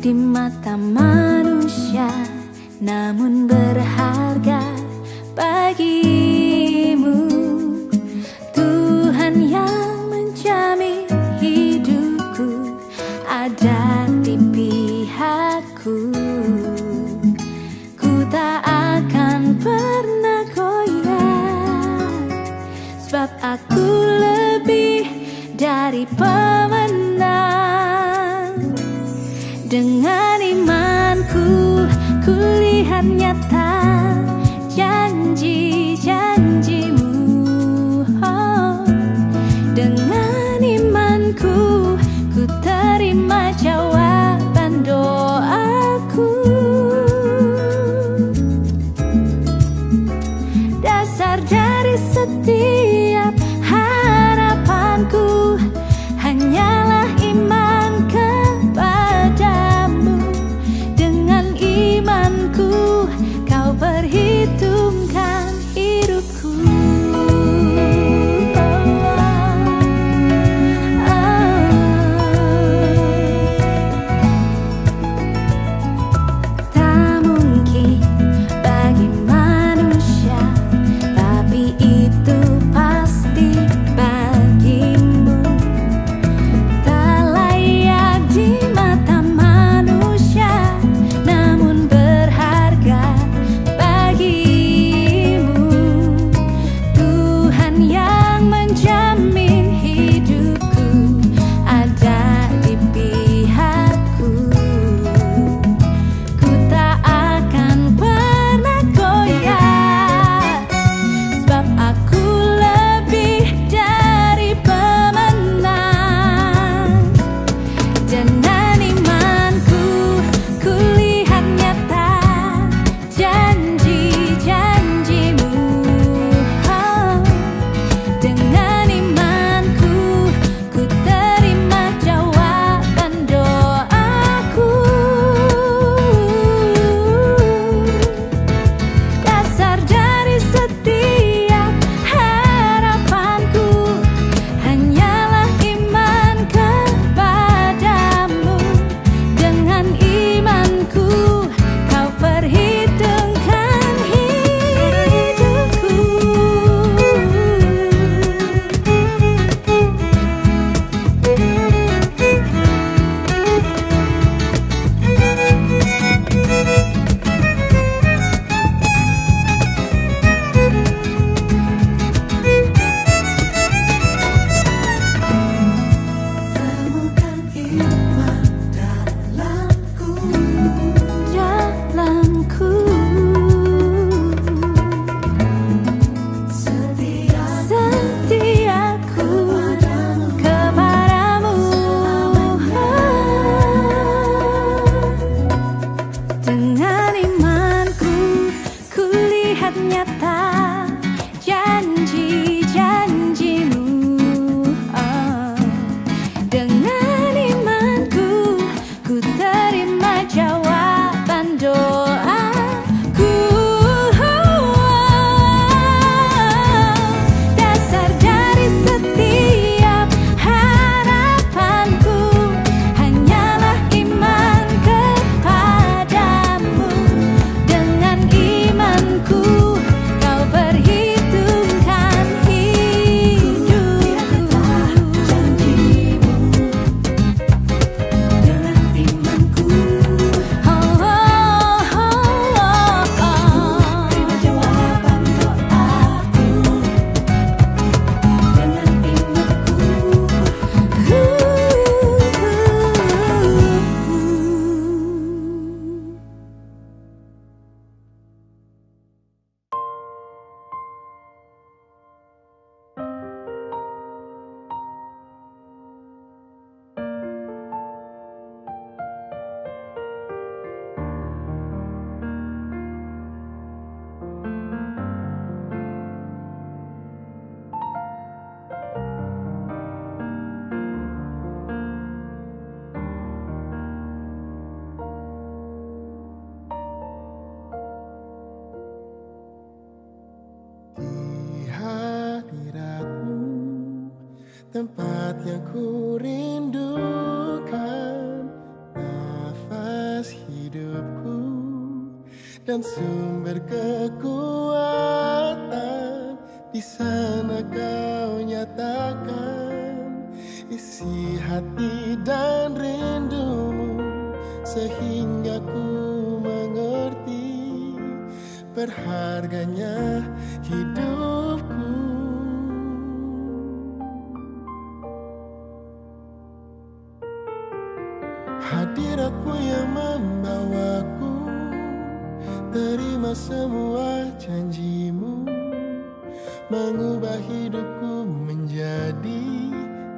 di mata manusia, namun berharga bagimu. Tuhan yang menjamin hidupku ada di pihakku. Ku tak akan pernah goyah, sebab aku lebih dari pemenang. Dengan imanku ku lihat nyata janji-janjimu. Oh, dengan imanku ku terima jawaban doaku. Dasar dari setiap harapanku hanyalah iman kepadamu. Dengan imanku kau perhitungkan hidupku. Tak mungkin bagi manusia, tapi itu pasti bagimu. Tak layak di mata manusia, namun berharga bagimu. Tuhan yang menjamin hidupku ada di pihakku. Ku tak akan pernah goyah, sebab aku lebih dari pemenang. Dengan imanku ku lihat nyata janji-janjimu. Oh, dengan imanku ku terima jawaban doaku. Dasar dari setiap harapanku hanyalah iman kepadamu. Dengan imanku kau perhitungkan hidupku. Temukan iman dalamku, dalamku. Setiaku kepadamu. Dengan imanku ku lihat nyata janji-janjimu. Oh, dengan imanku ku terima jawaban doaku. Dasar dari setiap harapanku hanyalah iman kepadamu. Dengan imanku kau perhitungkan hidupku. Dengan imanku, oh, oh, oh, oh, oh. Terima jawaban doaku. Dengan imanku, di hadiratmu, tempat yang ku rindukan. Nafas dan sumber kekuatan. Di sana kau nyatakan isi hati dan rindumu, sehingga ku mengerti berharganya hidupku. Hadiratmu yang membawaku terima semua janjimu, mengubah hidupku menjadi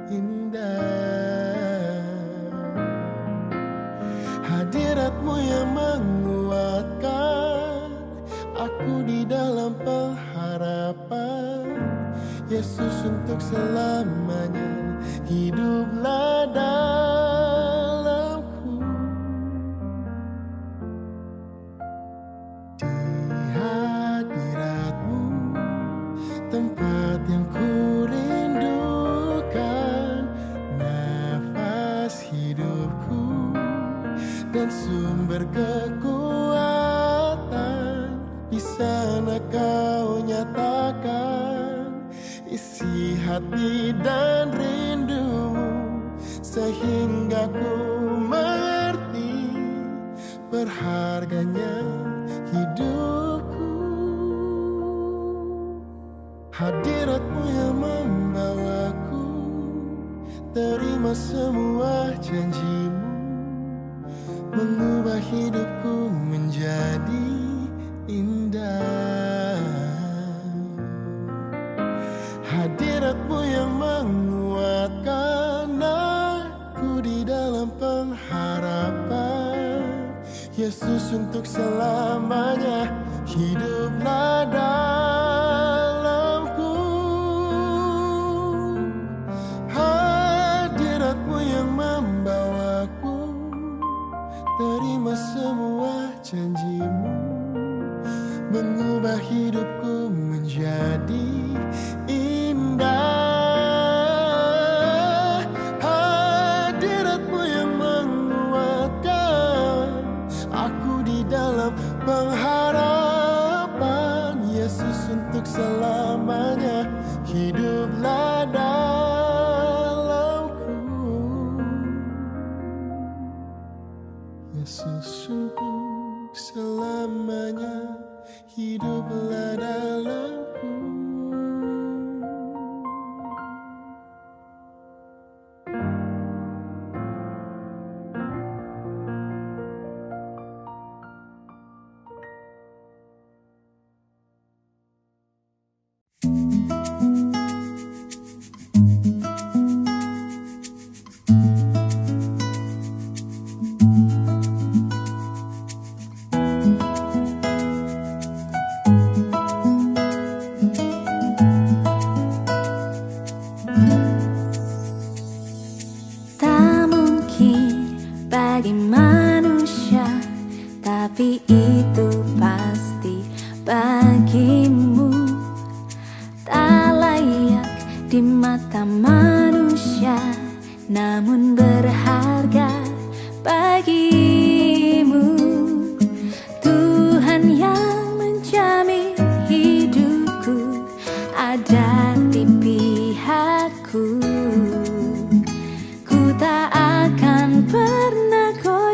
indah. Hadiratmu yang menguatkan aku di dalam pengharapan. Yesus, untuk selamanya hiduplah dalamku. Di hadiratmu, tempat yang ku rindukan, nafas hidupku dan sumber kekuatan. Di sana kau nyatakan isi hati dan rindumu, sehingga ku mengerti berharganya hidupku. Hadiratmu yang membawaku terima semua janjimu, mengubah hidupku menjadi indah. Hadiratmu yang menguatkan aku di dalam pengharapan. Yesus, untuk selamanya hiduplah dalamku. Hadiratmu yang membawaku terima semua janjimu, mengubah hidupku menjadi indah. Hadiratmu yang menguatkan aku di dalam pengharapan. Yesus, untuk selamanya hiduplah dalamku. Yesus, untuk selamanya hiduplah dalamku. Tak mungkin bagi manusia, tapi itu pasti bagimu. Tak layak di mata manusia, namun berharga bagimu. Tuhan yang menjamin hidupku ada di pihakku. Ku tak akan pernah goyah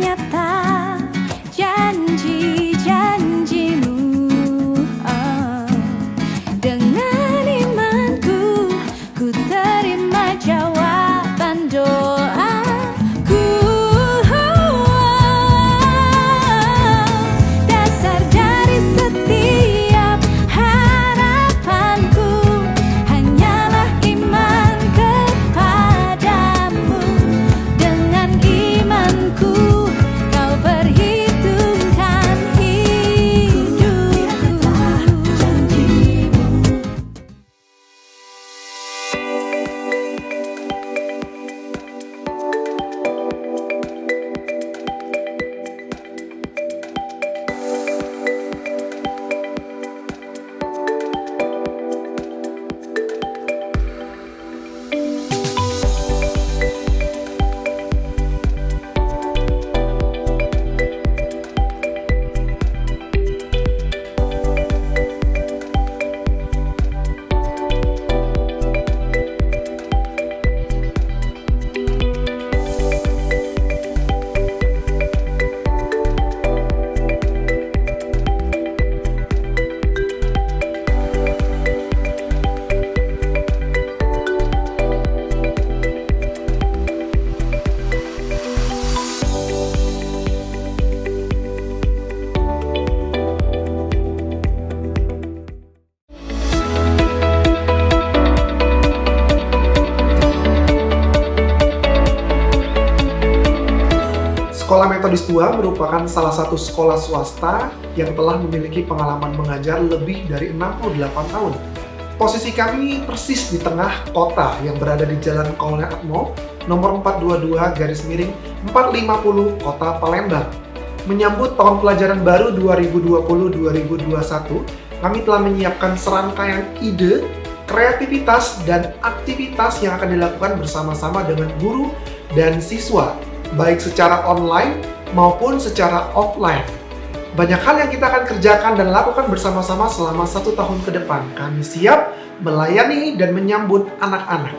nyata janji-janjimu. Dengan imanku ku terima jawaban doaku. Dasar dari setiap harapanku hanyalah iman kepadamu. Dengan imanku kau perhitungkan hidupku. Sekolah Metodis 2 merupakan salah satu sekolah swasta yang telah memiliki pengalaman mengajar lebih dari 68 tahun. Posisi kami persis di tengah kota yang berada di Jalan Kolonel Atmo, nomor 422/450 Kota Palembang. Menyambut tahun pelajaran baru 2020-2021, kami telah menyiapkan serangkaian ide, kreativitas, dan aktivitas yang akan dilakukan bersama-sama dengan guru dan siswa, baik secara online maupun secara offline. Banyak hal yang kita akan kerjakan dan lakukan bersama-sama selama 1 tahun ke depan. Kami siap melayani dan menyambut anak-anak.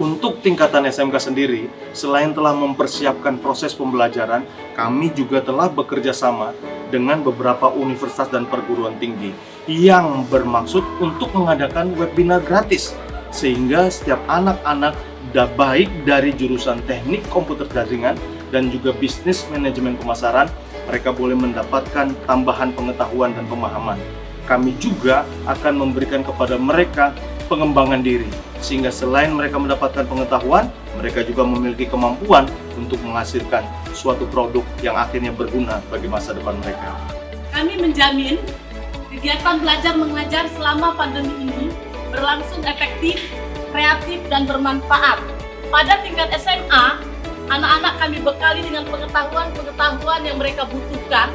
Untuk tingkatan SMK sendiri, selain telah mempersiapkan proses pembelajaran, kami juga telah bekerja sama dengan beberapa universitas dan perguruan tinggi yang bermaksud untuk mengadakan webinar gratis, sehingga setiap anak-anak baik dari jurusan teknik komputer jaringan dan juga bisnis manajemen pemasaran, mereka boleh mendapatkan tambahan pengetahuan dan pemahaman. Kami juga akan memberikan kepada mereka pengembangan diri, sehingga selain mereka mendapatkan pengetahuan, mereka juga memiliki kemampuan untuk menghasilkan suatu produk yang akhirnya berguna bagi masa depan mereka. Kami menjamin kegiatan belajar mengajar selama pandemi ini berlangsung efektif, kreatif, dan bermanfaat. Pada tingkat SMA, anak-anak kami bekali dengan pengetahuan-pengetahuan yang mereka butuhkan,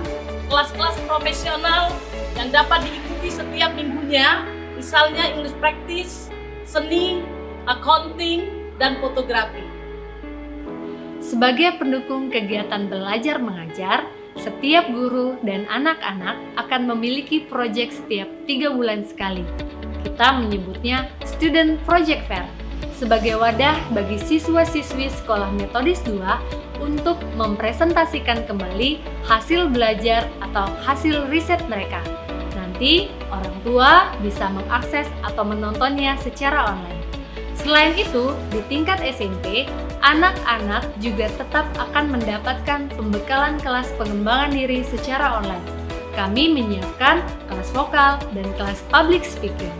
kelas-kelas profesional yang dapat diikuti setiap minggunya, misalnya English practice, seni, accounting, dan fotografi. Sebagai pendukung kegiatan belajar mengajar, setiap guru dan anak-anak akan memiliki proyek setiap 3 bulan sekali. Kita menyebutnya Student Project Fair, sebagai wadah bagi siswa-siswi Sekolah Metodis 2 untuk mempresentasikan kembali hasil belajar atau hasil riset mereka. Nanti, orang tua bisa mengakses atau menontonnya secara online. Selain itu, di tingkat SMP, anak-anak juga tetap akan mendapatkan pembekalan kelas pengembangan diri secara online. Kami menyiapkan kelas vokal dan kelas public speaking.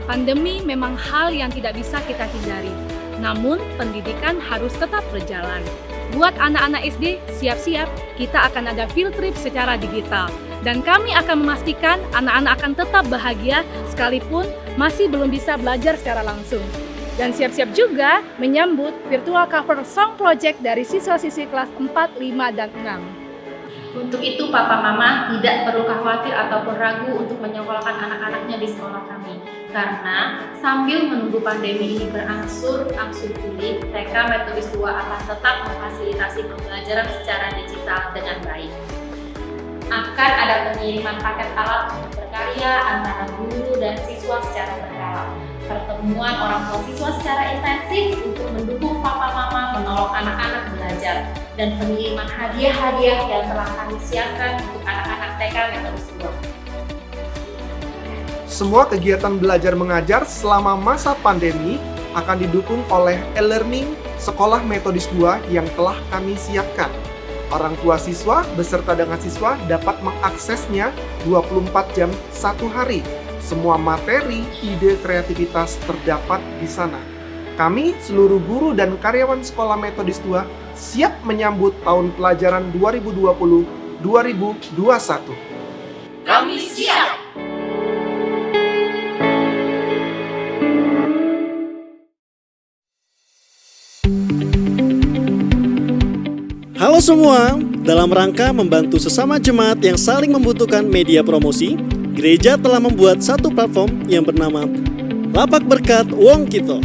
Pandemi memang hal yang tidak bisa kita hindari, namun pendidikan harus tetap berjalan. Buat anak-anak SD, siap-siap, kita akan ada field trip secara digital. Dan kami akan memastikan anak-anak akan tetap bahagia sekalipun masih belum bisa belajar secara langsung. Dan siap-siap juga menyambut virtual cover song project dari siswa-siswi kelas 4, 5, dan 6. Untuk itu, Papa Mama tidak perlu khawatir ataupun ragu untuk menyekolahkan anak-anaknya di sekolah kami. Karena sambil menunggu pandemi ini berangsur pulih, TK Metodis 2 akan tetap memfasilitasi pembelajaran secara digital dengan baik. Akan ada pengiriman paket alat untuk berkarya antara guru dan siswa secara berkala. pertemuan orang tua siswa secara intensif untuk mendukung papa mama menolong anak-anak belajar, dan pengiriman hadiah-hadiah yang telah kami siapkan untuk anak-anak TK Metodis 2. Semua kegiatan belajar mengajar selama masa pandemi akan didukung oleh e-learning Sekolah Metodis 2 yang telah kami siapkan. Orang tua siswa beserta dengan siswa dapat mengaksesnya 24 jam satu hari. Semua materi, ide, kreativitas terdapat di sana. Kami, seluruh guru dan karyawan Sekolah Metodis 2, siap menyambut tahun pelajaran 2020-2021. Kami siap! Halo semua, dalam rangka membantu sesama jemaat yang saling membutuhkan media promosi, gereja telah membuat satu platform yang bernama Lapak Berkat Wong Kito.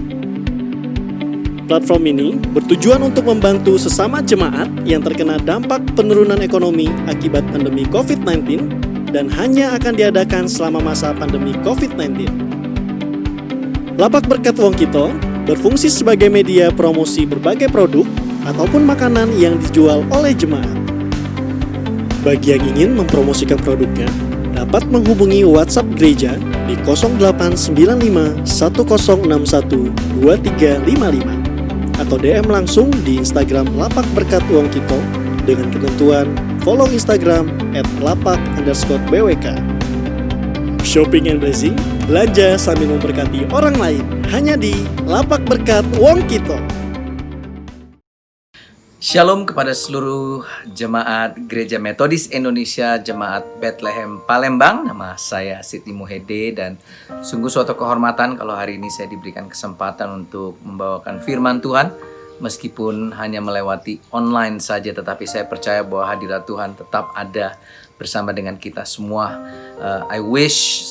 Platform ini bertujuan untuk membantu sesama jemaat yang terkena dampak penurunan ekonomi akibat pandemi COVID-19 dan hanya akan diadakan selama masa pandemi COVID-19. Lapak Berkat Wong Kito berfungsi sebagai media promosi berbagai produk ataupun makanan yang dijual oleh jemaat. Bagi yang ingin mempromosikan produknya, dapat menghubungi WhatsApp gereja di 0895 1061 2355 atau DM langsung di Instagram Lapak Berkat Wong Kito dengan ketentuan follow Instagram @lapak_bwk. Shopping and blessing, belanja sambil memberkati orang lain hanya di Lapak Berkat Wong Kito. Shalom kepada seluruh jemaat Gereja Metodis Indonesia, Jemaat Bethlehem Palembang. Nama saya Siti Muhede dan sungguh suatu kehormatan kalau hari ini saya diberikan kesempatan untuk membawakan firman Tuhan. Meskipun hanya melewati online saja, tetapi saya percaya bahwa hadirat Tuhan tetap ada bersama dengan kita semua.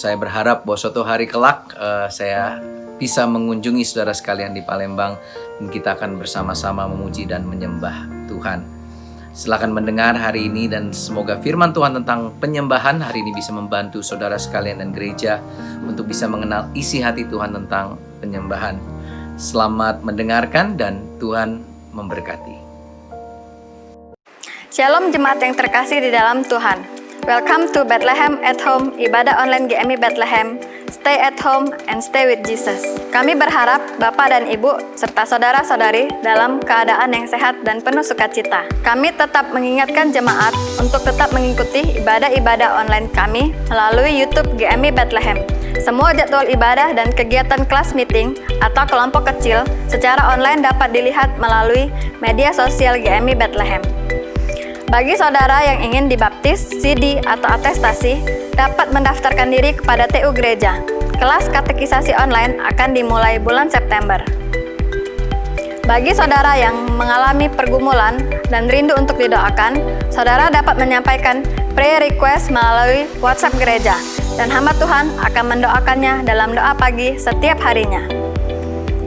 Saya berharap bahwa suatu hari kelak saya bisa mengunjungi saudara sekalian di Palembang dan kita akan bersama-sama memuji dan menyembah Tuhan. Silakan mendengar hari ini dan semoga firman Tuhan tentang penyembahan hari ini bisa membantu saudara sekalian dan gereja untuk bisa mengenal isi hati Tuhan tentang penyembahan. Selamat mendengarkan dan Tuhan memberkati. Shalom jemaat yang terkasih di dalam Tuhan. Welcome to Bethlehem at Home, ibadah online GMI Bethlehem. Stay at home and stay with Jesus. Kami berharap Bapak dan Ibu serta saudara-saudari dalam keadaan yang sehat dan penuh sukacita. Kami tetap mengingatkan jemaat untuk tetap mengikuti ibadah-ibadah online kami melalui YouTube GMI Bethlehem. Semua jadwal ibadah dan kegiatan kelas meeting atau kelompok kecil secara online dapat dilihat melalui media sosial GMI Bethlehem. Bagi saudara yang ingin dibaptis, CD, atau atestasi, dapat mendaftarkan diri kepada TU Gereja. Kelas katekisasi online akan dimulai bulan September. Bagi saudara yang mengalami pergumulan dan rindu untuk didoakan, saudara dapat menyampaikan prayer request melalui WhatsApp gereja, dan hamba Tuhan akan mendoakannya dalam doa pagi setiap harinya.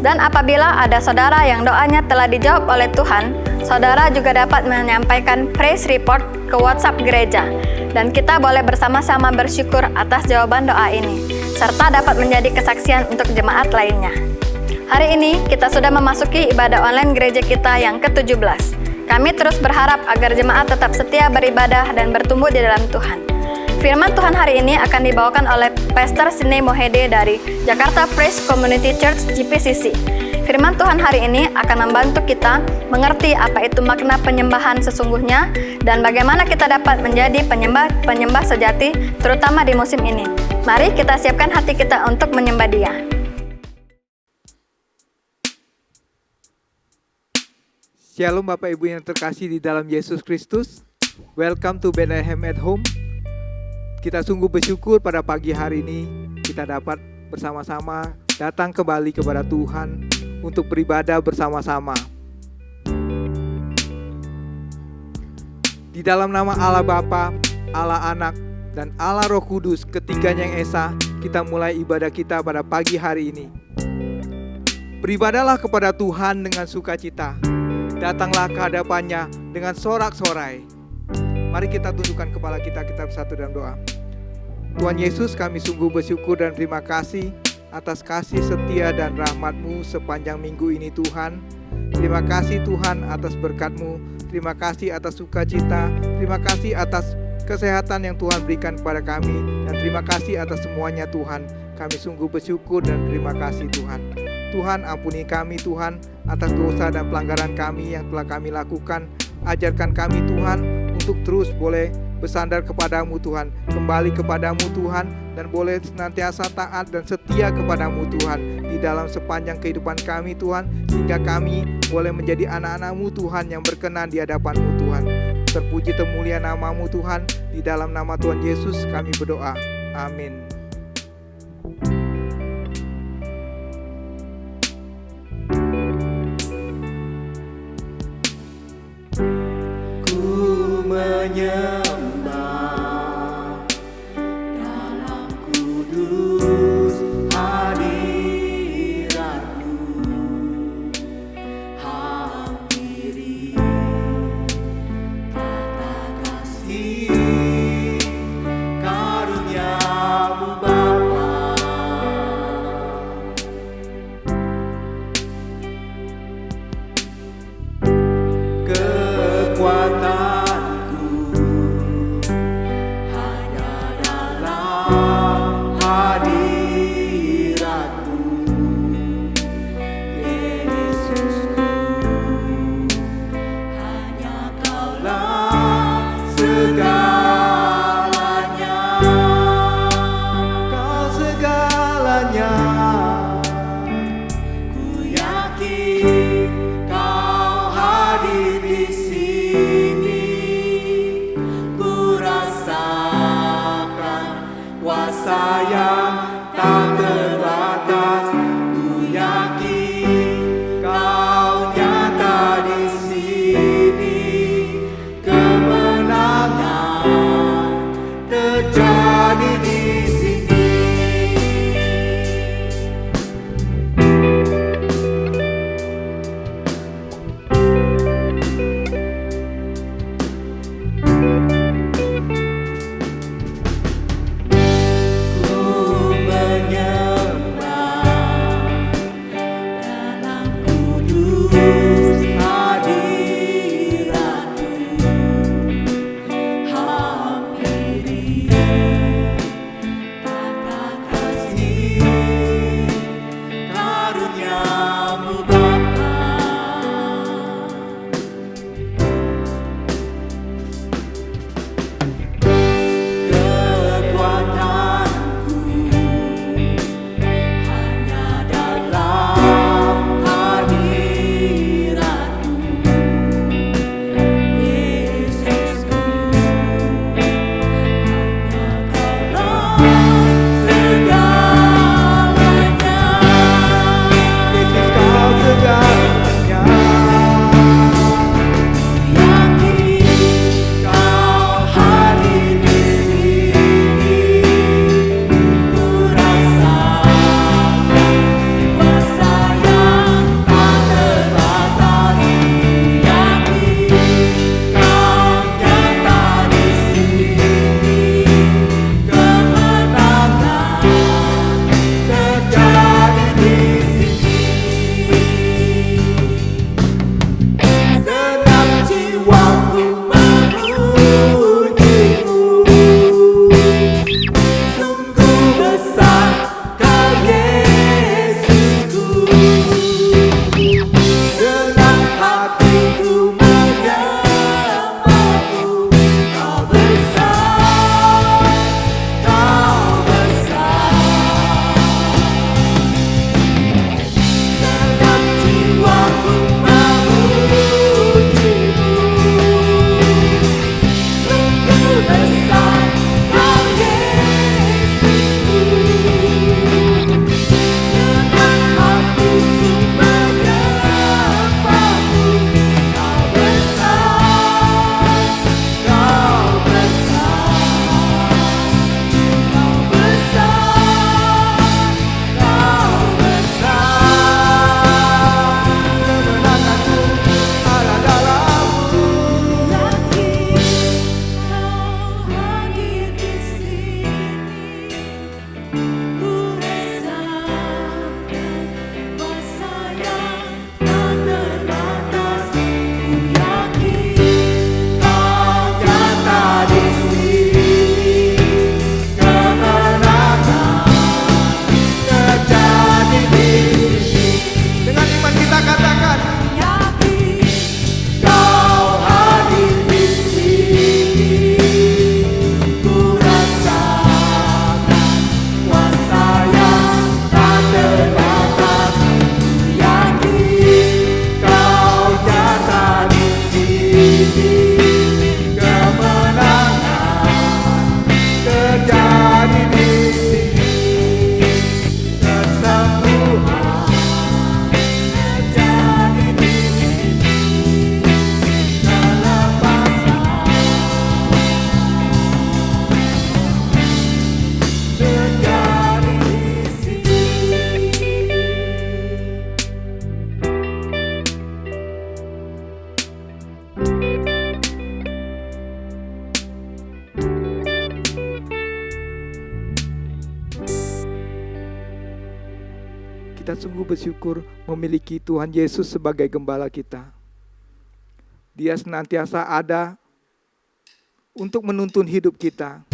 Dan apabila ada saudara yang doanya telah dijawab oleh Tuhan, saudara juga dapat menyampaikan praise report ke WhatsApp gereja, dan kita boleh bersama-sama bersyukur atas jawaban doa ini, serta dapat menjadi kesaksian untuk jemaat lainnya. Hari ini kita sudah memasuki ibadah online gereja kita yang ke-17. Kami terus berharap agar jemaat tetap setia beribadah dan bertumbuh di dalam Tuhan. Firman Tuhan hari ini akan dibawakan oleh Pastor Sine Mohede dari Jakarta Praise Community Church GPCC. Firman Tuhan hari ini akan membantu kita mengerti apa itu makna penyembahan sesungguhnya dan bagaimana kita dapat menjadi penyembah sejati, terutama di musim ini. Mari kita siapkan hati kita untuk menyembah Dia. Shalom Bapak Ibu yang terkasih di dalam Yesus Kristus. Welcome to Bethlehem at Home. Kita sungguh bersyukur pada pagi hari ini kita dapat bersama-sama datang kembali kepada Tuhan untuk beribadah bersama-sama. Di dalam nama Allah Bapa, Allah Anak, dan Allah Roh Kudus, ketiganya yang esa, kita mulai ibadah kita pada pagi hari ini. Beribadahlah kepada Tuhan dengan sukacita. Datanglah ke hadapannya dengan sorak-sorai. Mari kita tundukkan kepala kita bersatu dalam doa. Tuhan Yesus, kami sungguh bersyukur dan terima kasih atas kasih setia dan rahmat-Mu sepanjang minggu ini Tuhan. Terima kasih Tuhan atas berkat-Mu, terima kasih atas sukacita, terima kasih atas kesehatan yang Tuhan berikan kepada kami, dan terima kasih atas semuanya Tuhan. Kami sungguh bersyukur dan terima kasih Tuhan. Tuhan, ampuni kami Tuhan atas dosa dan pelanggaran kami yang telah kami lakukan. Ajarkan kami Tuhan untuk terus boleh bersandar kepadamu Tuhan, kembali kepadamu Tuhan, dan boleh senantiasa taat dan setia kepadamu Tuhan di dalam sepanjang kehidupan kami Tuhan, sehingga kami boleh menjadi anak-anak-Mu Tuhan yang berkenan di hadapan-Mu Tuhan. Terpuji termulia nama-Mu Tuhan, di dalam nama Tuhan Yesus kami berdoa. Amin. Ku menyembah dalam kudus hadirat-Mu, hampiri tata kasih karunia-Mu Bapa. Kekuatanku hanya dalam hadirat-Mu, Yesusku. Hanya Kaulah segalanya, Kau segalanya. Ku yakin Kau hadir di sini. Ku rasakan kuasa yang tak terbatas. Ku yakin Kau nyata di sini. Kemenangan Kita sungguh bersyukur memiliki Tuhan Yesus sebagai gembala kita. Dia senantiasa ada untuk menuntun hidup kita.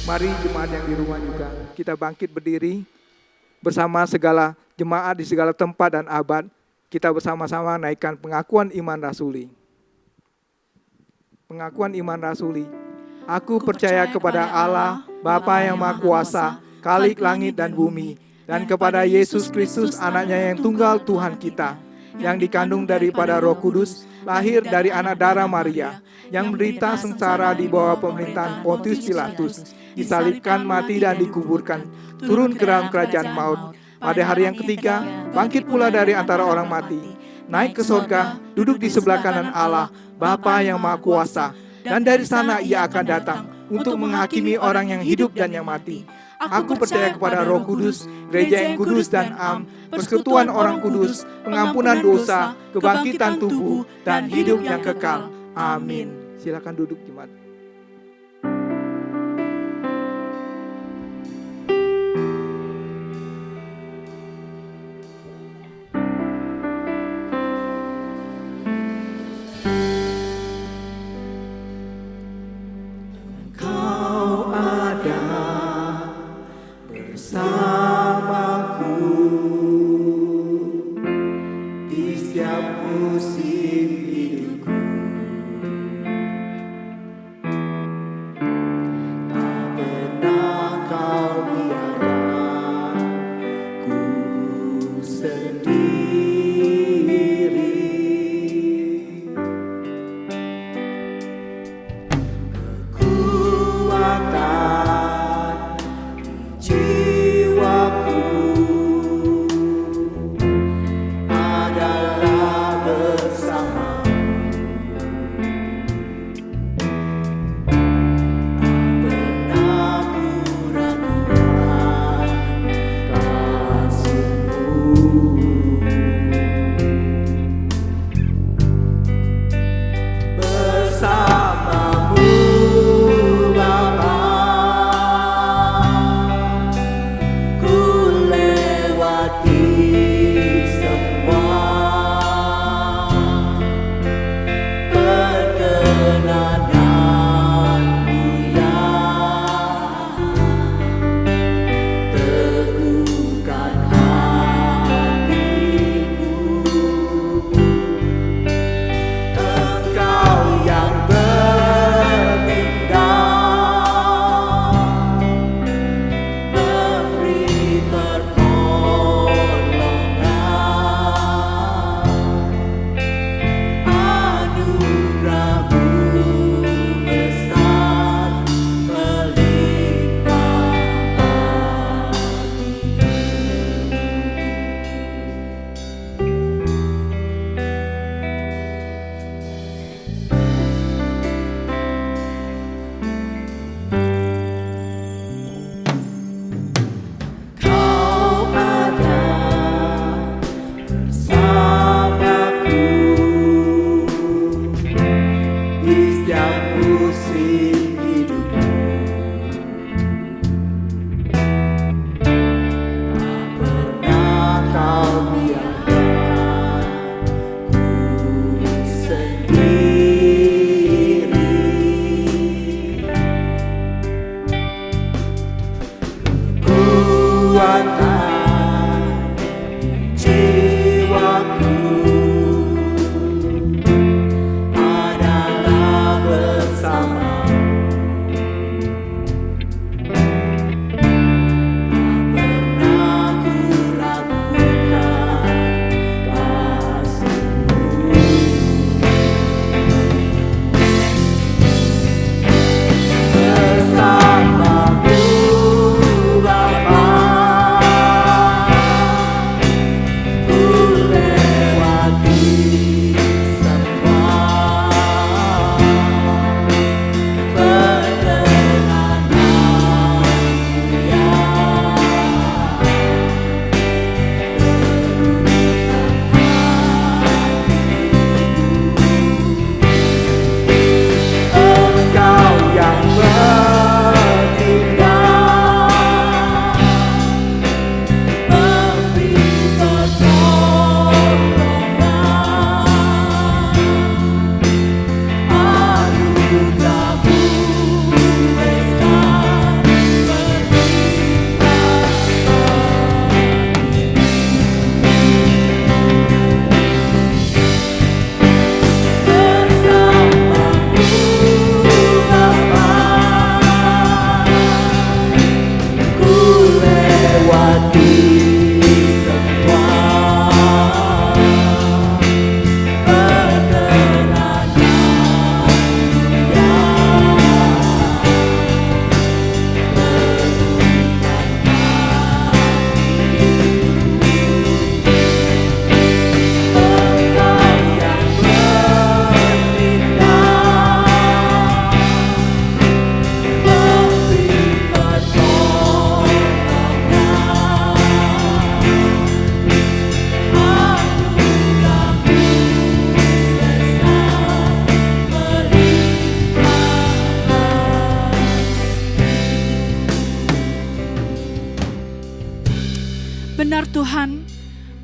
Mari jemaat yang di rumah juga kita bangkit berdiri bersama segala jemaat di segala tempat dan abad. Kita bersama-sama naikkan pengakuan iman rasuli. Pengakuan iman rasuli. Aku percaya kepada Allah, Bapa yang Maha Kuasa, Khalik langit dan bumi, dan kepada Yesus Kristus anaknya yang tunggal Tuhan kita, yang dikandung daripada Roh Kudus, lahir dari anak darah Maria, yang menderita sengsara di bawah pemerintahan Pontius Pilatus, disalibkan, mati dan dikuburkan, turun ke dalam kerajaan maut. Pada hari yang ketiga, bangkit pula dari antara orang mati, naik ke surga, duduk di sebelah kanan Allah, Bapa yang Maha Kuasa, dan dari sana ia akan datang untuk menghakimi orang yang hidup dan yang mati. Aku percaya kepada Roh Kudus, gereja yang kudus dan am, persekutuan orang kudus, pengampunan dosa, kebangkitan tubuh, dan hidup yang kekal. Amin. Silakan duduk jemaat.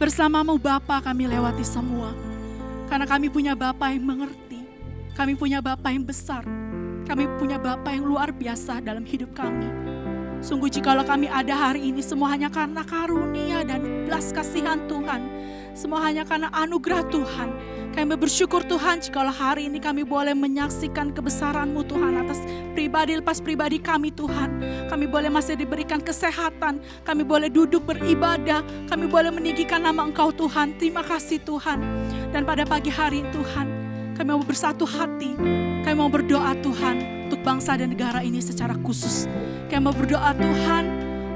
Bersamamu Bapa kami lewati semua. Karena kami punya Bapa yang mengerti. Kami punya Bapa yang besar. Kami punya Bapa yang luar biasa dalam hidup kami. Sungguh jikalau kami ada hari ini semua hanya karena karunia dan belas kasihan Tuhan. Semua hanya karena anugerah Tuhan. Kami bersyukur Tuhan jikalau hari ini kami boleh menyaksikan kebesaran-Mu Tuhan atas pribadi lepas pribadi kami Tuhan. Kami boleh masih diberikan kesehatan. Kami boleh duduk beribadah. Kami boleh meninggikan nama Engkau Tuhan. Terima kasih Tuhan. Dan pada pagi hari ini Tuhan, kami mau bersatu hati. Kami mau berdoa Tuhan untuk bangsa dan negara ini secara khusus. Kami mau berdoa Tuhan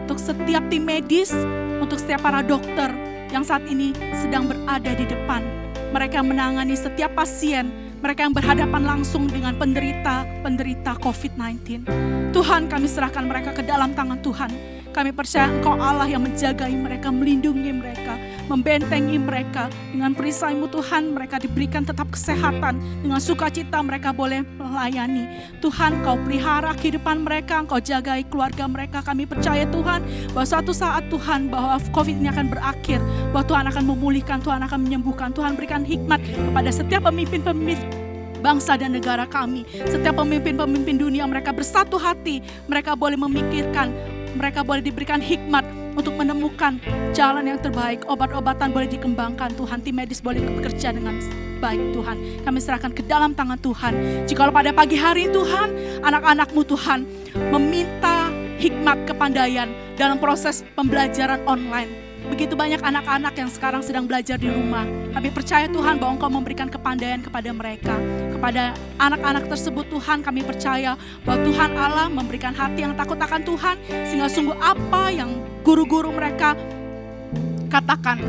untuk setiap tim medis, untuk setiap para dokter yang saat ini sedang berada di depan. Mereka menangani setiap pasien, mereka yang berhadapan langsung dengan penderita COVID-19. Tuhan, kami serahkan mereka ke dalam tangan Tuhan. Kami percaya Engkau Allah yang menjagai mereka, melindungi mereka, membentengi mereka. Dengan perisai-Mu Tuhan, mereka diberikan tetap kesehatan. Dengan sukacita mereka boleh melayani. Tuhan, Kau pelihara kehidupan mereka, Engkau jagai keluarga mereka. Kami percaya Tuhan, bahwa suatu saat Tuhan, bahwa COVID ini akan berakhir. Bahwa Tuhan akan memulihkan, Tuhan akan menyembuhkan. Tuhan berikan hikmat kepada setiap pemimpin-pemimpin bangsa dan negara kami. Setiap pemimpin-pemimpin dunia, mereka bersatu hati. Mereka boleh memikirkan, mereka boleh diberikan hikmat untuk menemukan jalan yang terbaik. Obat-obatan boleh dikembangkan Tuhan. Tim medis boleh bekerja dengan baik Tuhan. Kami serahkan ke dalam tangan Tuhan. Jikalau pada pagi hari Tuhan, anak-anak-Mu Tuhan meminta hikmat kepandaian dalam proses pembelajaran online. Begitu banyak anak-anak yang sekarang sedang belajar di rumah. Kami percaya Tuhan bahwa Engkau memberikan kepandaian kepada mereka. Kepada anak-anak tersebut Tuhan, kami percaya bahwa Tuhan Allah memberikan hati yang takut akan Tuhan. Sehingga sungguh apa yang guru-guru mereka katakan,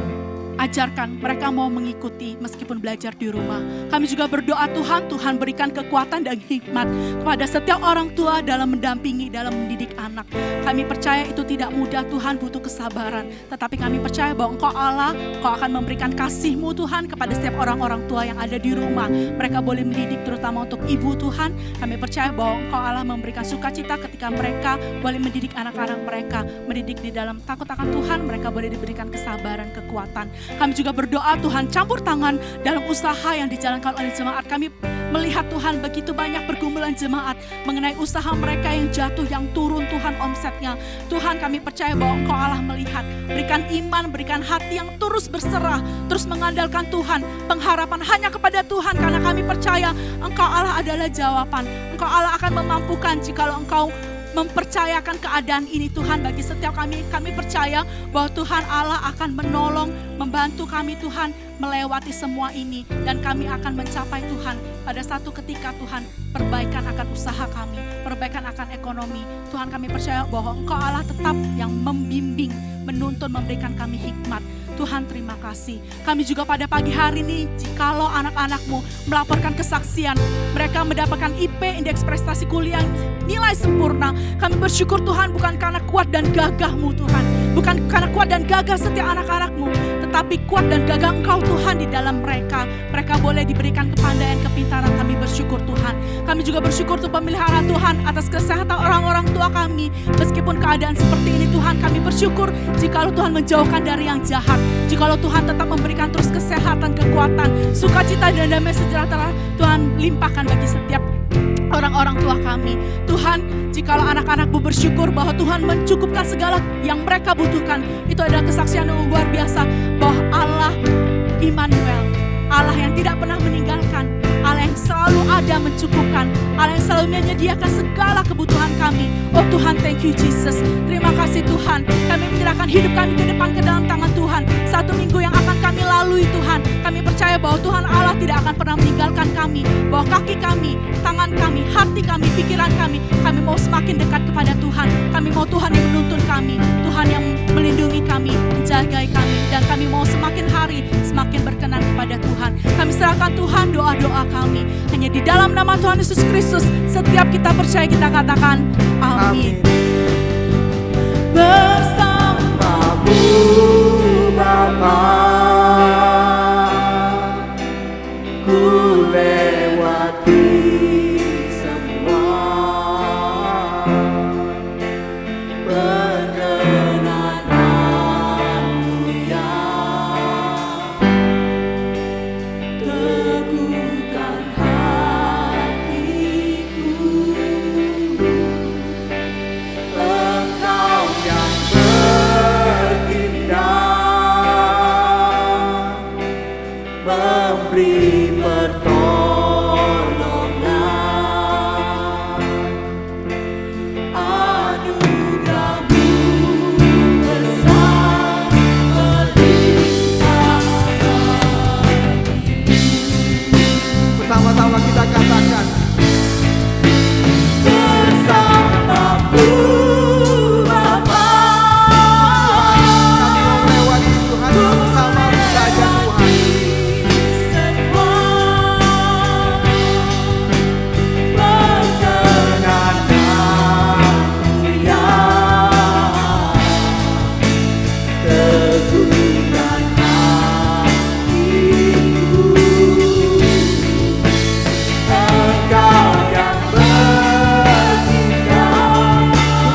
ajarkan, mereka mau mengikuti meskipun belajar di rumah. Kami juga berdoa Tuhan berikan kekuatan dan hikmat kepada setiap orang tua dalam mendampingi, dalam mendidik anak. Kami percaya itu tidak mudah Tuhan, butuh kesabaran. Tetapi kami percaya bahwa Engkau Allah, Engkau akan memberikan kasih-Mu Tuhan kepada setiap orang-orang tua yang ada di rumah. Mereka boleh mendidik terutama untuk ibu Tuhan. Kami percaya bahwa Engkau Allah memberikan sukacita ketika mereka boleh mendidik anak-anak mereka. Mendidik di dalam takut akan Tuhan, mereka boleh diberikan kesabaran, kekuatan. Kami juga berdoa Tuhan campur tangan dalam usaha yang dijalankan oleh jemaat. Kami melihat Tuhan begitu banyak pergumulan jemaat mengenai usaha mereka yang jatuh, yang turun Tuhan omsetnya. Tuhan, kami percaya bahwa Engkau Allah melihat. Berikan iman, berikan hati yang terus berserah, terus mengandalkan Tuhan. Pengharapan hanya kepada Tuhan karena kami percaya Engkau Allah adalah jawaban. Engkau Allah akan memampukan jikalau Engkau mempercayakan keadaan ini Tuhan bagi setiap kami. Kami percaya bahwa Tuhan Allah akan menolong, membantu kami Tuhan melewati semua ini. Dan kami akan mencapai Tuhan pada satu ketika Tuhan perbaikan akan usaha kami, perbaikan akan ekonomi. Tuhan, kami percaya bahwa Engkau Allah tetap yang membimbing, menuntun, memberikan kami hikmat. Tuhan, terima kasih. Kami juga pada pagi hari ini, jikalau anak-anak-Mu melaporkan kesaksian, mereka mendapatkan IP, indeks prestasi kuliah nilai sempurna. Kami bersyukur Tuhan bukan karena kuat dan gagah-Mu Tuhan, bukan karena kuat dan gagah setiap anak-anak-Mu, tetapi kuat dan gagah Engkau Tuhan di dalam mereka. Mereka boleh diberikan kepandaian, kepintaran. Kami bersyukur Tuhan. Kami juga bersyukur untuk pemeliharaan Tuhan atas kesehatan orang-orang tua kami. Meskipun keadaan seperti ini Tuhan, kami bersyukur jikalau Tuhan menjauhkan dari yang jahat. Jikalau Tuhan tetap memberikan terus kesehatan, kekuatan, sukacita dan damai sejahtera, Tuhan limpahkan bagi setiap orang-orang tua kami. Tuhan, jikalau anak-anak-Mu bersyukur bahwa Tuhan mencukupkan segala yang mereka butuhkan, itu adalah kesaksian yang luar biasa bahwa Allah Immanuel, Allah yang tidak pernah meninggalkan, Allah yang selalu ada mencukupkan, Allah yang selalu menyediakan segala kebutuhan kami. Oh Tuhan, thank you Jesus. Terima kasih Tuhan. Kami menyerahkan hidup kami ke depan ke dalam tangan Tuhan. Satu minggu yang akan kami lalui Tuhan, kami percaya bahwa Tuhan Allah tidak akan pernah meninggalkan kami. Bahwa kaki kami, tangan kami, hati kami, pikiran kami mau semakin dekat kepada Tuhan. Kami mau Tuhan yang menuntun kami, Tuhan yang melindungi kami, menjagai kami. Dan kami mau semakin hari semakin berkenan kepada Tuhan. Kami serahkan Tuhan doa-doa kami. Hanya di dalam nama Tuhan Yesus Kristus, setiap kita percaya kita katakan amin. Bersamamu Bapa, ku lewati semua perkenanan-Mu yang beri pertolongan. Anugerah-Mu besar melimpah bagi. Bersama-sama kita katakan, bersama-Mu Bapa. kami mau melewati Tuhan bersama belajar Tuhan.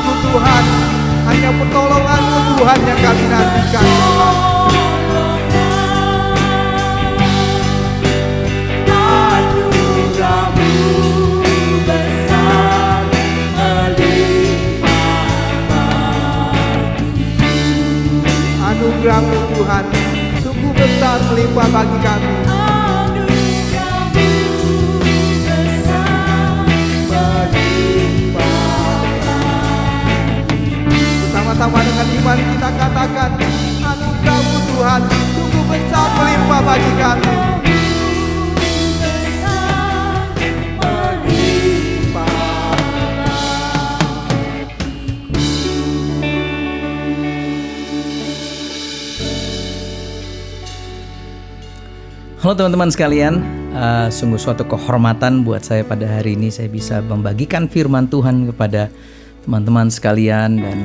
Sungguh Tuhan, hanya pertolongan-Mu Tuhan yang kami nantikan Tuhan. Anugerah-Mu besar melimpah bagi. Anugerah-Mu Tuhan sungguh besar melimpah bagi kami. Anugerah-Mu besar melimpah bagi. Bersama-sama dengan iman kita katakan, anugerah-Mu Tuhan sungguh besar melimpah bagi kami. Halo teman-teman sekalian, sungguh suatu kehormatan buat saya pada hari ini saya bisa membagikan firman Tuhan kepada teman-teman sekalian, dan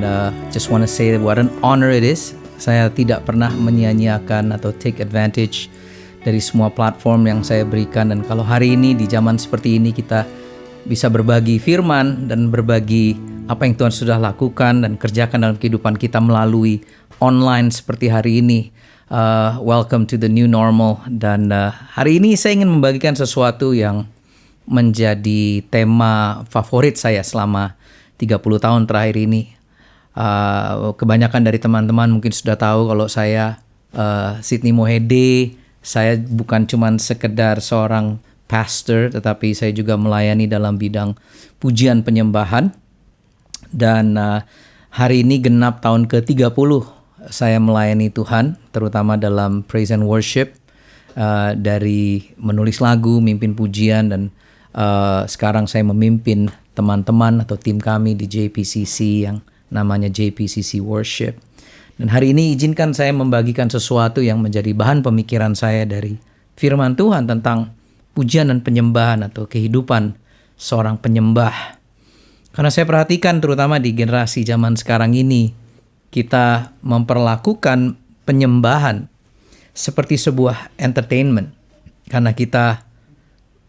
just wanna say what an honor it is. Saya tidak pernah menyia-nyiakan atau take advantage dari semua platform yang saya berikan, dan kalau hari ini di zaman seperti ini kita bisa berbagi firman dan berbagi apa yang Tuhan sudah lakukan dan kerjakan dalam kehidupan kita melalui online seperti hari ini. Welcome to the new normal, dan hari ini saya ingin membagikan sesuatu yang menjadi tema favorit saya selama 30 tahun terakhir ini. Kebanyakan dari teman-teman mungkin sudah tahu kalau saya Sidney Mohede. Saya bukan cuma sekedar seorang pastor, tetapi saya juga melayani dalam bidang pujian penyembahan. Dan hari ini genap tahun ke-30 saya melayani Tuhan, terutama dalam praise and worship, dari menulis lagu, mimpin pujian, dan sekarang saya memimpin teman-teman atau tim kami di JPCC yang namanya JPCC Worship. Dan hari ini izinkan saya membagikan sesuatu yang menjadi bahan pemikiran saya dari firman Tuhan tentang pujian dan penyembahan atau kehidupan seorang penyembah. Karena saya perhatikan terutama di generasi zaman sekarang ini, kita memperlakukan penyembahan seperti sebuah entertainment. Karena kita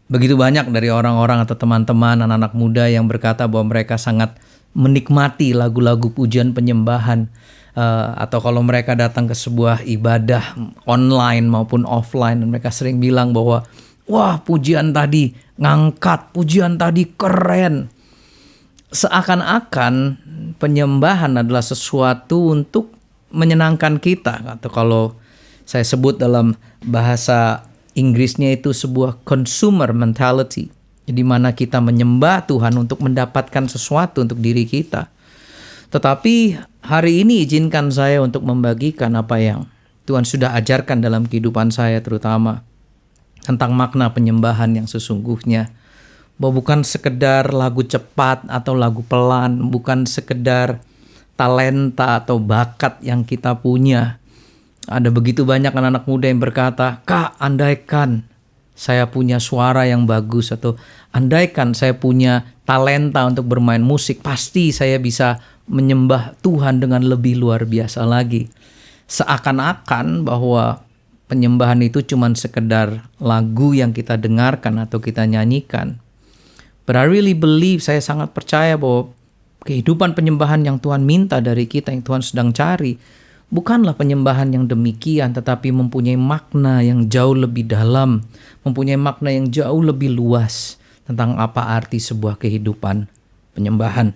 begitu banyak dari orang-orang atau teman-teman, anak-anak muda yang berkata bahwa mereka sangat menikmati lagu-lagu pujian penyembahan. Atau kalau mereka datang ke sebuah ibadah online maupun offline, dan mereka sering bilang bahwa wah, pujian tadi ngangkat, pujian tadi keren. Seakan-akan penyembahan adalah sesuatu untuk menyenangkan kita, atau kalau saya sebut dalam bahasa Inggrisnya itu sebuah consumer mentality, di mana kita menyembah Tuhan untuk mendapatkan sesuatu untuk diri kita. Tetapi hari ini izinkan saya untuk membagikan apa yang Tuhan sudah ajarkan dalam kehidupan saya, terutama tentang makna penyembahan yang sesungguhnya. Bahwa bukan sekedar lagu cepat atau lagu pelan, bukan sekedar talenta atau bakat yang kita punya. Ada begitu banyak anak-anak muda yang berkata, "Kak, andaikan saya punya suara yang bagus," atau andaikan saya punya talenta untuk bermain musik, pasti saya bisa menyembah Tuhan dengan lebih luar biasa lagi. Seakan-akan bahwa penyembahan itu cuma sekedar lagu yang kita dengarkan atau kita nyanyikan. But I really believe, saya sangat percaya bahwa kehidupan penyembahan yang Tuhan minta dari kita, yang Tuhan sedang cari, bukanlah penyembahan yang demikian, tetapi mempunyai makna yang jauh lebih dalam, mempunyai makna yang jauh lebih luas tentang apa arti sebuah kehidupan penyembahan.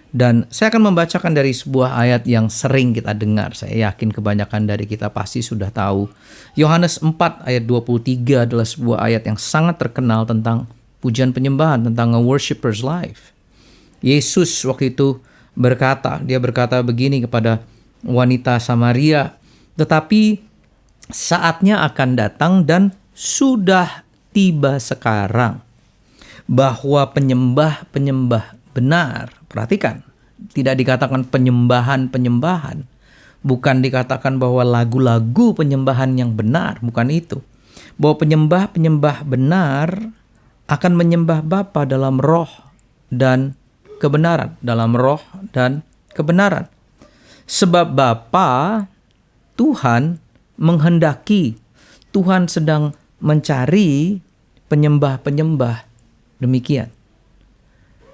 Dan saya akan membacakan dari sebuah ayat yang sering kita dengar. Saya yakin kebanyakan dari kita pasti sudah tahu. Yohanes 4 ayat 23 adalah sebuah ayat yang sangat terkenal tentang pujian penyembahan, tentang a worshipper's life. Yesus waktu itu dia berkata begini kepada wanita Samaria, tetapi saatnya akan datang dan sudah tiba sekarang bahwa penyembah-penyembah benar, perhatikan, tidak dikatakan penyembahan-penyembahan, bukan dikatakan bahwa lagu-lagu penyembahan yang benar, bukan itu. Bahwa penyembah-penyembah benar akan menyembah Bapa dalam roh dan kebenaran, dalam roh dan kebenaran. Sebab Bapa, Tuhan menghendaki, Tuhan sedang mencari penyembah-penyembah demikian.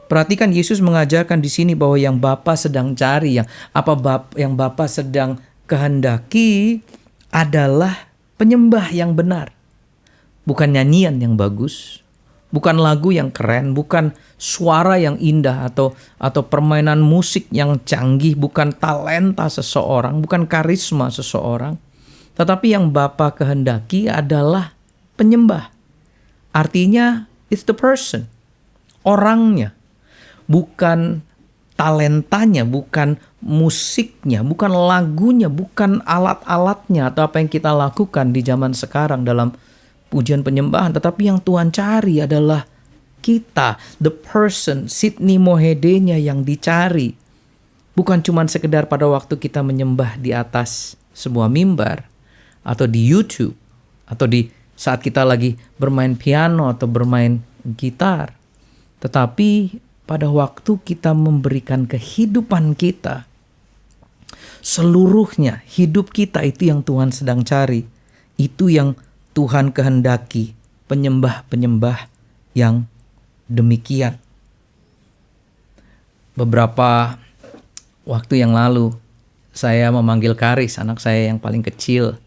Perhatikan, Yesus mengajarkan di sini bahwa yang Bapa sedang cari, yang Bapa sedang kehendaki adalah penyembah yang benar. Bukan nyanyian yang bagus, bukan lagu yang keren, bukan suara yang indah atau permainan musik yang canggih, bukan talenta seseorang, bukan karisma seseorang. Tetapi yang Bapa kehendaki adalah penyembah. Artinya, it's the person, orangnya. Bukan talentanya, bukan musiknya, bukan lagunya, bukan alat-alatnya atau apa yang kita lakukan di zaman sekarang dalam pujian penyembahan. Tetapi yang Tuhan cari adalah kita, the person, Sydney Mohede-nya yang dicari. Bukan cuma sekedar pada waktu kita menyembah di atas sebuah mimbar atau di YouTube atau di saat kita lagi bermain piano atau bermain gitar. Tetapi pada waktu kita memberikan kehidupan kita, seluruhnya hidup kita, itu yang Tuhan sedang cari. Itu yang Tuhan kehendaki, penyembah-penyembah yang demikian. Beberapa waktu yang lalu, saya memanggil Karis, anak saya yang paling kecil.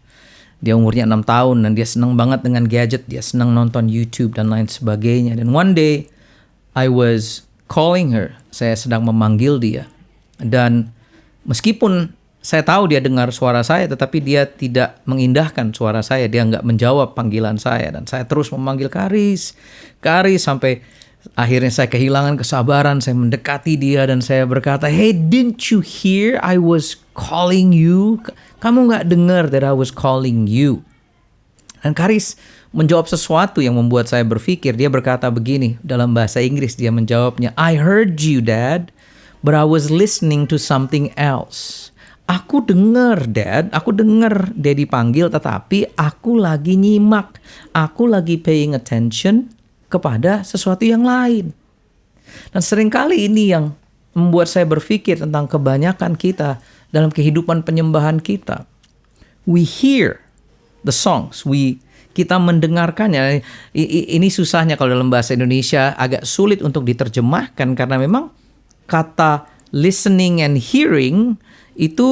Dia umurnya 6 tahun dan dia senang banget dengan gadget, dia senang nonton YouTube dan lain sebagainya. Dan one day, I was calling her, saya sedang memanggil dia. Dan meskipun saya tahu dia dengar suara saya, tetapi dia tidak mengindahkan suara saya. Dia nggak menjawab panggilan saya. Dan saya terus memanggil Karis, sampai akhirnya saya kehilangan kesabaran. Saya mendekati dia dan saya berkata, "Hey, didn't you hear I was calling you? Kamu nggak dengar that I was calling you?" Dan Karis menjawab sesuatu yang membuat saya berpikir. Dia berkata begini dalam bahasa Inggris. Dia menjawabnya, "I heard you, Dad, but I was listening to something else." Aku dengar, Dad. Aku dengar dia dipanggil, tetapi aku lagi nyimak. Aku lagi paying attention kepada sesuatu yang lain. Dan seringkali ini yang membuat saya berpikir tentang kebanyakan kita dalam kehidupan penyembahan kita. We hear the songs, kita mendengarkannya. Ini susahnya kalau dalam bahasa Indonesia, agak sulit untuk diterjemahkan karena memang kata listening and hearing itu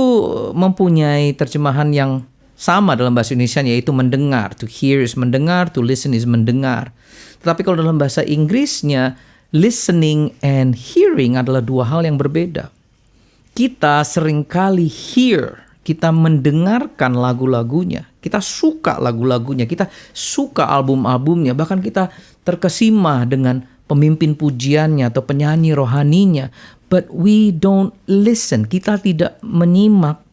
mempunyai terjemahan yang sama dalam bahasa Indonesia, yaitu mendengar. To hear is mendengar, to listen is mendengar. Tetapi kalau dalam bahasa Inggrisnya, listening and hearing adalah dua hal yang berbeda. Kita seringkali hear, kita mendengarkan lagu-lagunya, kita suka lagu-lagunya, kita suka album-albumnya, bahkan kita terkesima dengan pemimpin pujiannya atau penyanyi rohaninya. But we don't listen, kita tidak menyimak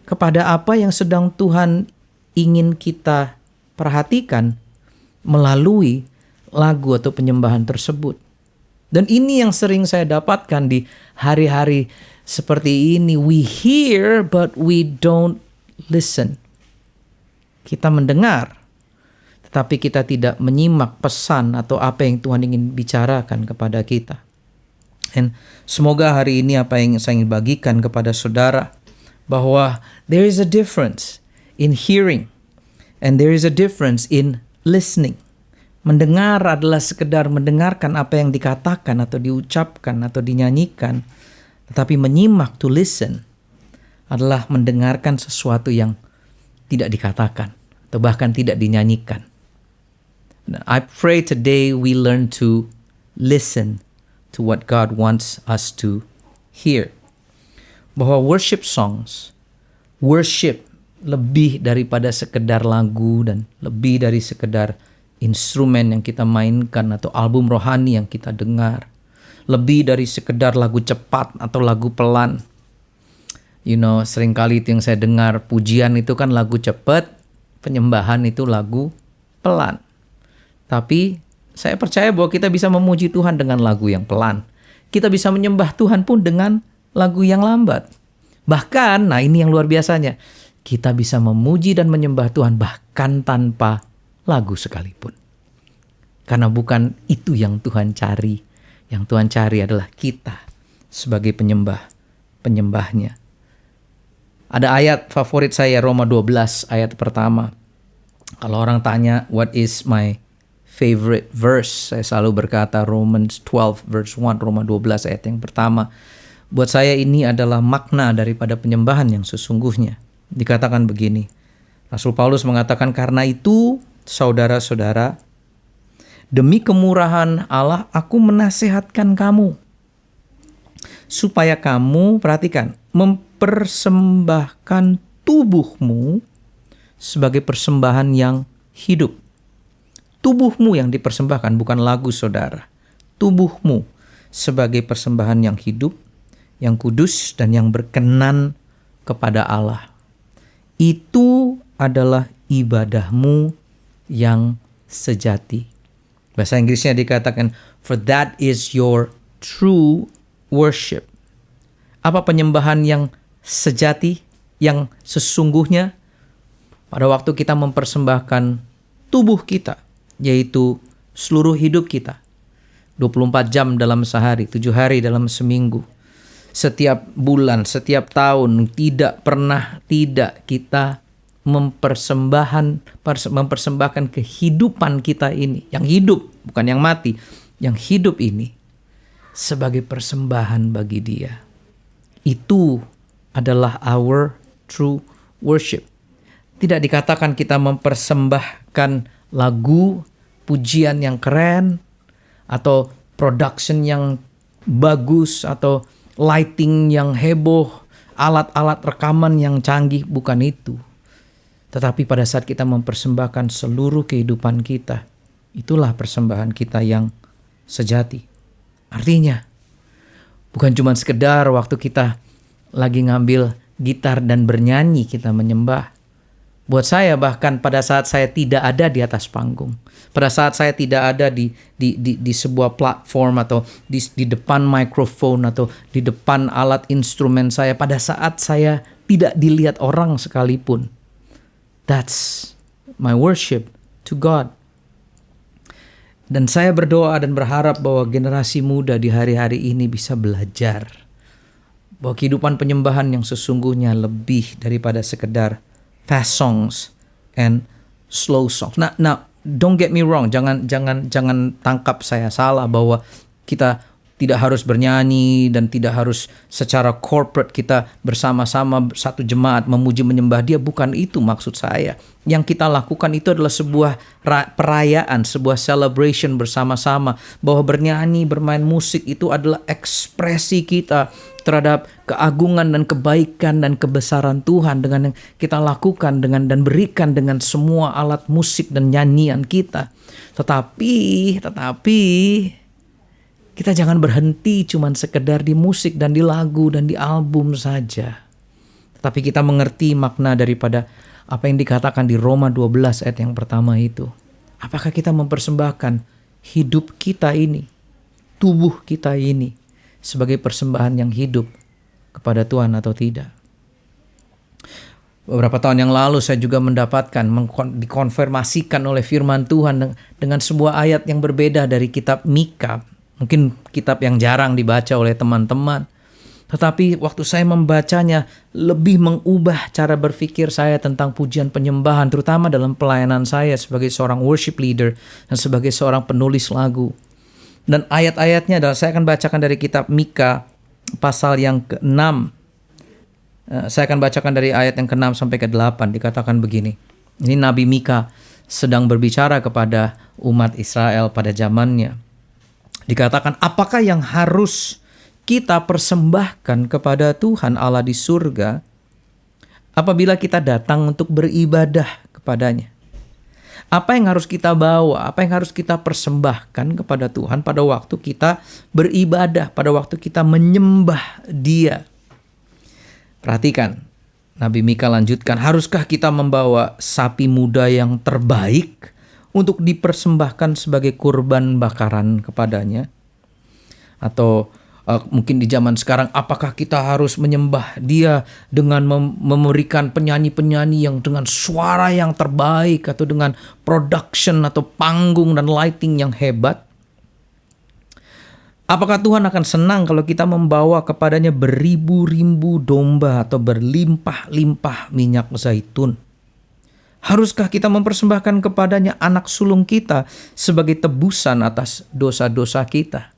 kepada apa yang sedang Tuhan ingin kita perhatikan melalui lagu atau penyembahan tersebut. Dan ini yang sering saya dapatkan di hari-hari seperti ini. We hear but we don't listen. Kita mendengar, tetapi kita tidak menyimak pesan atau apa yang Tuhan ingin bicarakan kepada kita. Dan semoga hari ini apa yang saya ingin bagikan kepada saudara, bahwa there is a difference in hearing and there is a difference in listening. Mendengar adalah sekedar mendengarkan apa yang dikatakan atau diucapkan atau dinyanyikan. Tetapi menyimak, to listen, adalah mendengarkan sesuatu yang tidak dikatakan atau bahkan tidak dinyanyikan. I pray today we learn to listen to what God wants us to hear. Bahwa worship songs, worship lebih daripada sekedar lagu dan lebih dari sekedar instrumen yang kita mainkan atau album rohani yang kita dengar. Lebih dari sekedar lagu cepat atau lagu pelan. Seringkali itu yang saya dengar, pujian itu kan lagu cepat, penyembahan itu lagu pelan. Tapi saya percaya bahwa kita bisa memuji Tuhan dengan lagu yang pelan. Kita bisa menyembah Tuhan pun dengan lagu yang lambat. Bahkan, ini yang luar biasanya, kita bisa memuji dan menyembah Tuhan bahkan tanpa lagu sekalipun. Karena bukan itu yang Tuhan cari. Yang Tuhan cari adalah kita sebagai penyembahnya. Ada ayat favorit saya, Roma 12 ayat pertama. Kalau orang tanya, what is my favorite verse? Saya selalu berkata Romans 12 verse 1, Roma 12 ayat yang pertama. Buat saya ini adalah makna daripada penyembahan yang sesungguhnya. Dikatakan begini, Rasul Paulus mengatakan, karena itu saudara-saudara, demi kemurahan Allah aku menasihatkan kamu, supaya kamu, perhatikan, mempersembahkan tubuhmu sebagai persembahan yang hidup. Tubuhmu yang dipersembahkan, bukan lagu saudara. Tubuhmu sebagai persembahan yang hidup, yang kudus, dan yang berkenan kepada Allah. Itu adalah ibadahmu yang sejati. Bahasa Inggrisnya dikatakan, for that is your true worship. Apa penyembahan yang sejati, yang sesungguhnya? Pada waktu kita mempersembahkan tubuh kita, yaitu seluruh hidup kita, 24 jam dalam sehari, 7 hari dalam seminggu, setiap bulan, setiap tahun, tidak pernah tidak kita mempersembahkan kehidupan kita ini, yang hidup, bukan yang mati, yang hidup ini sebagai persembahan bagi Dia. Itu adalah our true worship. Tidak dikatakan kita mempersembahkan lagu, pujian yang keren, atau production yang bagus, atau lighting yang heboh, alat-alat rekaman yang canggih, bukan itu. Tetapi pada saat kita mempersembahkan seluruh kehidupan kita, itulah persembahan kita yang sejati. Artinya, bukan cuma sekedar waktu kita lagi ngambil gitar dan bernyanyi kita menyembah. Buat saya, bahkan pada saat saya tidak ada di atas panggung, pada saat saya tidak ada di sebuah platform atau di depan mikrofon atau di depan alat instrumen saya, pada saat saya tidak dilihat orang sekalipun, that's my worship to God. Dan saya berdoa dan berharap bahwa generasi muda di hari-hari ini bisa belajar bahwa kehidupan penyembahan yang sesungguhnya lebih daripada sekedar fast songs and slow songs. Nah, don't get me wrong, jangan tangkap saya salah bahwa kita tidak harus bernyanyi dan tidak harus secara corporate kita bersama-sama satu jemaat memuji menyembah Dia, bukan itu maksud saya. Yang kita lakukan itu adalah sebuah perayaan, sebuah celebration bersama-sama, bahwa bernyanyi, bermain musik itu adalah ekspresi kita terhadap keagungan dan kebaikan dan kebesaran Tuhan dengan yang kita lakukan dan berikan dengan semua alat musik dan nyanyian kita. Tetapi kita jangan berhenti cuman sekedar di musik dan di lagu dan di album saja. Tetapi kita mengerti makna daripada apa yang dikatakan di Roma 12 ayat yang pertama itu. Apakah kita mempersembahkan hidup kita ini, tubuh kita ini sebagai persembahan yang hidup kepada Tuhan atau tidak? Beberapa tahun yang lalu saya juga mendapatkan, dikonfirmasikan oleh firman Tuhan dengan sebuah ayat yang berbeda dari kitab Mika. Mungkin kitab yang jarang dibaca oleh teman-teman. Tetapi waktu saya membacanya lebih mengubah cara berpikir saya tentang pujian penyembahan, terutama dalam pelayanan saya sebagai seorang worship leader dan sebagai seorang penulis lagu. Dan ayat-ayatnya adalah, saya akan bacakan dari kitab Mika pasal yang ke-6. Saya akan bacakan dari ayat yang ke-6 sampai ke-8. Dikatakan begini. Ini Nabi Mika sedang berbicara kepada umat Israel pada zamannya. Dikatakan, apakah yang harus kita persembahkan kepada Tuhan Allah di surga apabila kita datang untuk beribadah kepadanya? Apa yang harus kita bawa? Apa yang harus kita persembahkan kepada Tuhan pada waktu kita beribadah, pada waktu kita menyembah Dia? Perhatikan, Nabi Mika lanjutkan, haruskah kita membawa sapi muda yang terbaik untuk dipersembahkan sebagai kurban bakaran kepadanya? Atau mungkin di zaman sekarang, apakah kita harus menyembah Dia dengan memberikan penyanyi-penyanyi yang dengan suara yang terbaik, atau dengan production atau panggung dan lighting yang hebat? Apakah Tuhan akan senang kalau kita membawa kepadanya beribu-ribu domba atau berlimpah-limpah minyak zaitun? Haruskah kita mempersembahkan kepadanya anak sulung kita sebagai tebusan atas dosa-dosa kita?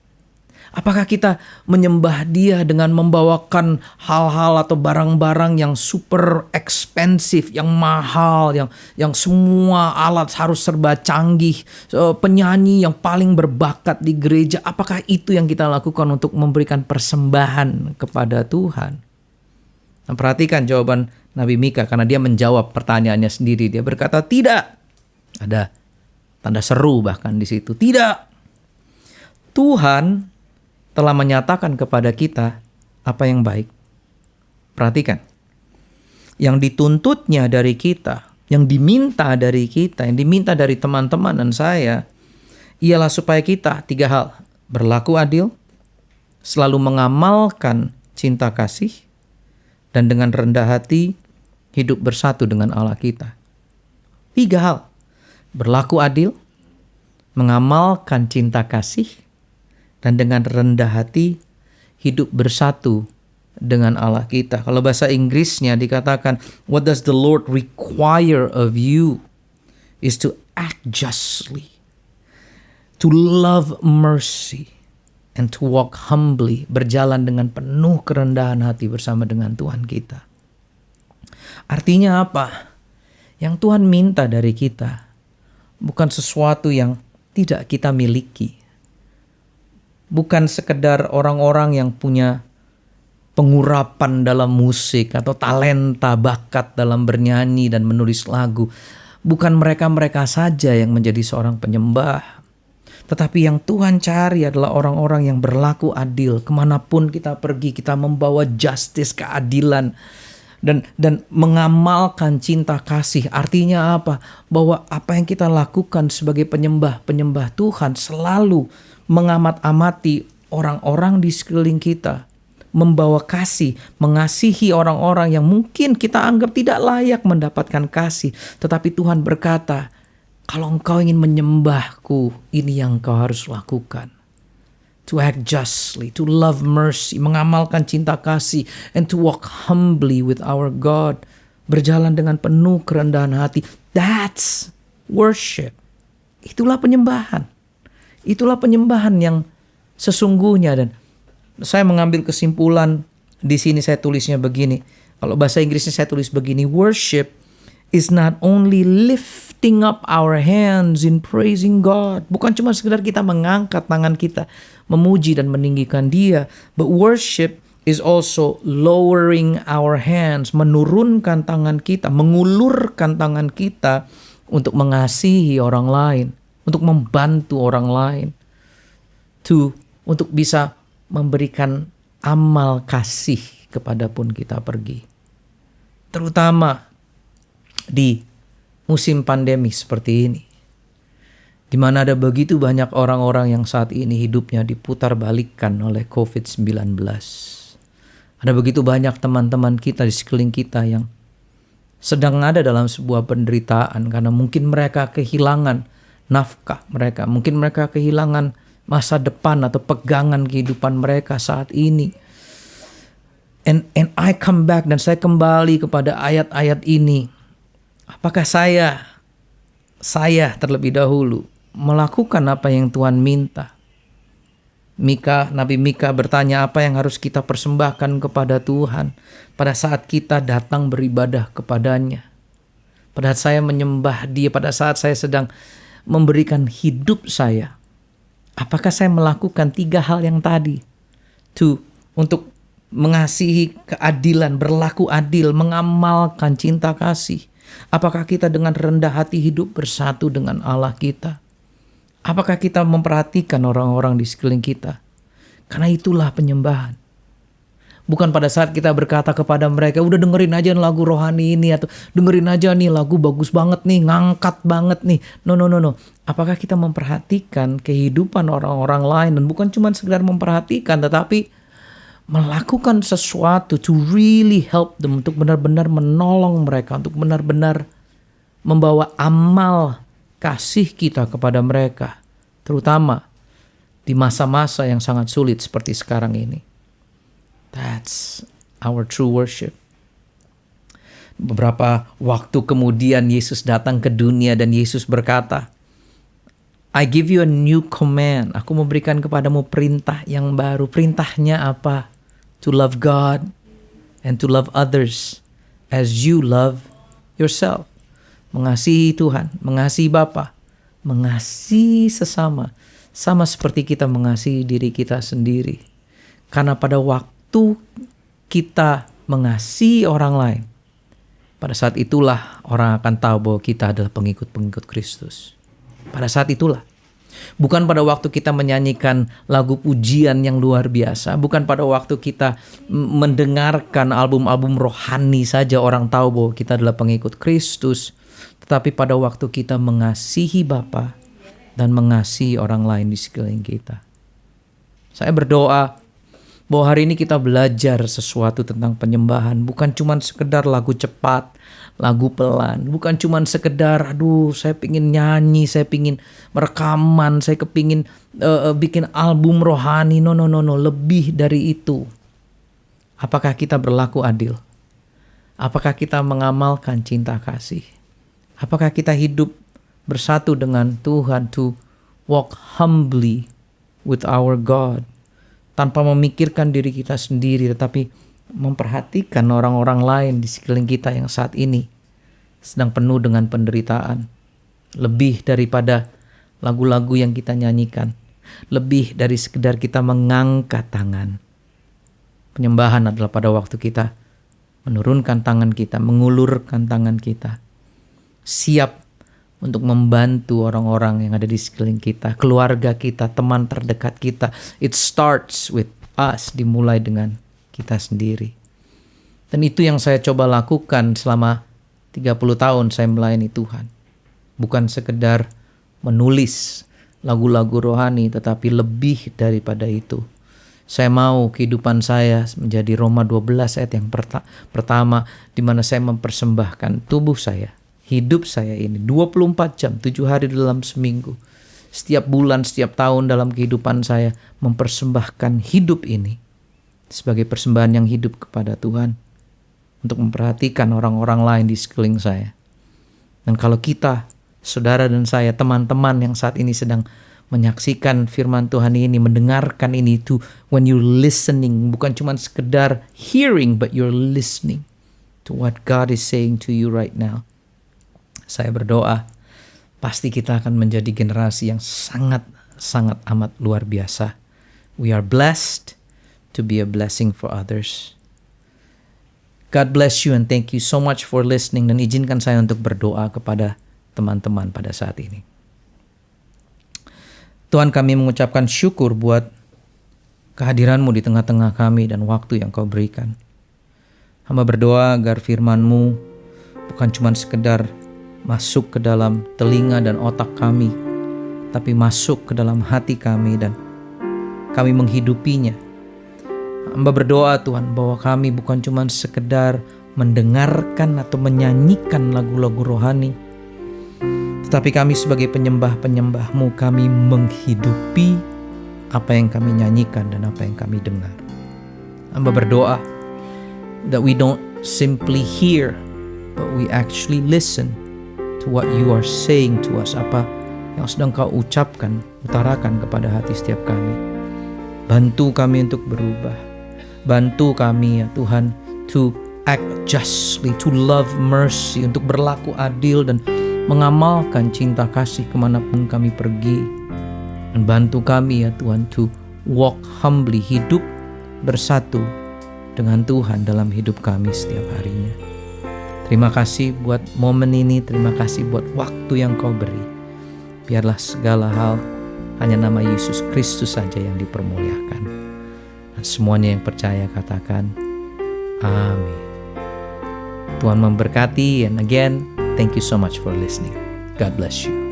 Apakah kita menyembah Dia dengan membawakan hal-hal atau barang-barang yang super ekspensif, yang mahal, yang semua alat harus serba canggih, penyanyi yang paling berbakat di gereja? Apakah itu yang kita lakukan untuk memberikan persembahan kepada Tuhan? Nah, perhatikan jawaban Nabi Mika, karena dia menjawab pertanyaannya sendiri. Dia berkata, tidak. Ada tanda seru bahkan di situ. Tidak. Tuhan telah menyatakan kepada kita apa yang baik. Perhatikan. Yang dituntutnya dari kita, yang diminta dari kita, yang diminta dari teman-teman dan saya, ialah supaya kita 3 hal. Berlaku adil, selalu mengamalkan cinta kasih, dan dengan rendah hati hidup bersatu dengan Allah kita. 3 hal. Berlaku adil, mengamalkan cinta kasih, dan dengan rendah hati hidup bersatu dengan Allah kita. Kalau bahasa Inggrisnya dikatakan, what does the Lord require of you is to act justly, to love mercy, and to walk humbly, berjalan dengan penuh kerendahan hati bersama dengan Tuhan kita. Artinya apa? Yang Tuhan minta dari kita bukan sesuatu yang tidak kita miliki. Bukan sekedar orang-orang yang punya pengurapan dalam musik atau talenta bakat dalam bernyanyi dan menulis lagu. Bukan mereka-mereka saja yang menjadi seorang penyembah. Tetapi yang Tuhan cari adalah orang-orang yang berlaku adil. Kemanapun kita pergi, kita membawa justice, keadilan. Dan mengamalkan cinta kasih. Artinya apa? Bahwa apa yang kita lakukan sebagai penyembah Tuhan selalu mengamat-amati orang-orang di sekeliling kita. Membawa kasih, mengasihi orang-orang yang mungkin kita anggap tidak layak mendapatkan kasih. Tetapi Tuhan berkata, kalau engkau ingin menyembahku, ini yang engkau harus lakukan. To act justly, to love mercy, mengamalkan cinta kasih, and to walk humbly with our God. Berjalan dengan penuh kerendahan hati. That's worship. Itulah penyembahan. Itulah penyembahan yang sesungguhnya. Dan saya mengambil kesimpulan, di sini saya tulisnya begini. Kalau bahasa Inggrisnya saya tulis begini, worship is not only lifting up our hands in praising God. Bukan cuma sekedar kita mengangkat tangan kita, memuji dan meninggikan Dia. But worship is also lowering our hands, menurunkan tangan kita, mengulurkan tangan kita untuk mengasihi orang lain, untuk membantu orang lain, untuk bisa memberikan amal kasih kepada pun kita pergi. Terutama di musim pandemi seperti ini, di mana ada begitu banyak orang-orang yang saat ini hidupnya diputar balikkan oleh COVID-19. Ada begitu banyak teman-teman kita di sekeliling kita yang sedang ada dalam sebuah penderitaan karena mungkin mereka kehilangan nafkah mereka, mungkin mereka kehilangan masa depan atau pegangan kehidupan mereka saat ini. And I come back, dan saya kembali kepada ayat-ayat ini. Apakah saya terlebih dahulu melakukan apa yang Tuhan minta? Nabi Mika bertanya, apa yang harus kita persembahkan kepada Tuhan pada saat kita datang beribadah kepadanya? Pada saat saya menyembah Dia, pada saat saya sedang memberikan hidup saya Apakah saya melakukan 3 hal yang tadi? Untuk mengasihi keadilan, berlaku adil, mengamalkan cinta kasih. Apakah kita dengan rendah hati hidup bersatu dengan Allah kita? Apakah kita memperhatikan orang-orang di sekeliling kita? Karena itulah penyembahan. Bukan pada saat kita berkata kepada mereka, udah dengerin aja lagu rohani ini, atau dengerin aja nih lagu bagus banget nih, ngangkat banget nih. No. Apakah kita memperhatikan kehidupan orang-orang lain, dan bukan cuma sekedar memperhatikan, tetapi melakukan sesuatu to really help them, untuk benar-benar menolong mereka, untuk benar-benar membawa amal kasih kita kepada mereka, terutama di masa-masa yang sangat sulit seperti sekarang ini. That's our true worship. Beberapa waktu kemudian Yesus datang ke dunia dan Yesus berkata, I give you a new command. Aku memberikan kepadamu perintah yang baru. Perintahnya apa? To love God and to love others as you love yourself. Mengasihi Tuhan, mengasihi Bapa, mengasihi sesama, sama seperti kita mengasihi diri kita sendiri. Karena pada waktu kita mengasihi orang lain, pada saat itulah orang akan tahu bahwa kita adalah pengikut-pengikut Kristus. Pada saat itulah. Bukan pada waktu kita menyanyikan lagu pujian yang luar biasa. Bukan pada waktu kita mendengarkan album-album rohani saja orang tahu bahwa kita adalah pengikut Kristus. Tetapi pada waktu kita mengasihi Bapa dan mengasihi orang lain di sekeliling kita. Saya berdoa bahwa hari ini kita belajar sesuatu tentang penyembahan. Bukan cuma sekedar lagu cepat, lagu pelan. Bukan cuma sekedar, saya pingin nyanyi, saya pingin merekaman, saya kepingin bikin album rohani. No. Lebih dari itu. Apakah kita berlaku adil? Apakah kita mengamalkan cinta kasih? Apakah kita hidup bersatu dengan Tuhan, to walk humbly with our God, tanpa memikirkan diri kita sendiri, tetapi memperhatikan orang-orang lain di sekeliling kita yang saat ini sedang penuh dengan penderitaan. Lebih daripada lagu-lagu yang kita nyanyikan, lebih dari sekedar kita mengangkat tangan. Penyembahan adalah pada waktu kita menurunkan tangan kita, mengulurkan tangan kita, siap untuk membantu orang-orang yang ada di sekeliling kita, keluarga kita, teman terdekat kita. It starts with us, dimulai dengan kita sendiri. Dan itu yang saya coba lakukan selama 30 tahun saya melayani Tuhan. Bukan sekedar menulis lagu-lagu rohani, tetapi lebih daripada itu. Saya mau kehidupan saya menjadi Roma 12 ayat yang pertama, di mana saya mempersembahkan tubuh saya, hidup saya ini 24 jam, 7 hari dalam seminggu. Setiap bulan, setiap tahun dalam kehidupan saya mempersembahkan hidup ini sebagai persembahan yang hidup kepada Tuhan, untuk memperhatikan orang-orang lain di sekeliling saya. Dan kalau kita, saudara dan saya, teman-teman yang saat ini sedang menyaksikan firman Tuhan ini, mendengarkan ini, when you're listening, bukan cuma sekedar hearing, but you're listening to what God is saying to you right now. Saya berdoa, pasti kita akan menjadi generasi yang sangat amat luar biasa. We are blessed to be a blessing for others. God bless you and thank you so much for listening. Dan izinkan saya untuk berdoa kepada teman-teman pada saat ini. Tuhan, kami mengucapkan syukur buat kehadiran-Mu di tengah-tengah kami dan waktu yang Kau berikan. Hamba berdoa agar firman-Mu bukan cuma sekedar masuk ke dalam telinga dan otak kami, tapi masuk ke dalam hati kami dan kami menghidupinya. Hamba berdoa Tuhan bahwa kami bukan cuma sekedar mendengarkan atau menyanyikan lagu-lagu rohani, tetapi kami sebagai penyembah-penyembah-Mu, kami menghidupi apa yang kami nyanyikan dan apa yang kami dengar. Hamba berdoa that we don't simply hear, but we actually listen to what you are saying to us, apa yang sedang Kau ucapkan, utarakan kepada hati setiap kami. Bantu kami untuk berubah. Bantu kami ya Tuhan, to act justly, to love mercy, untuk berlaku adil dan mengamalkan cinta kasih kemanapun kami pergi. Dan bantu kami ya Tuhan to walk humbly, hidup bersatu dengan Tuhan dalam hidup kami setiap harinya. Terima kasih buat momen ini, terima kasih buat waktu yang Kau beri. Biarlah segala hal hanya nama Yesus Kristus saja yang dipermuliakan. Dan semuanya yang percaya katakan amin. Tuhan memberkati, and again, thank you so much for listening. God bless you.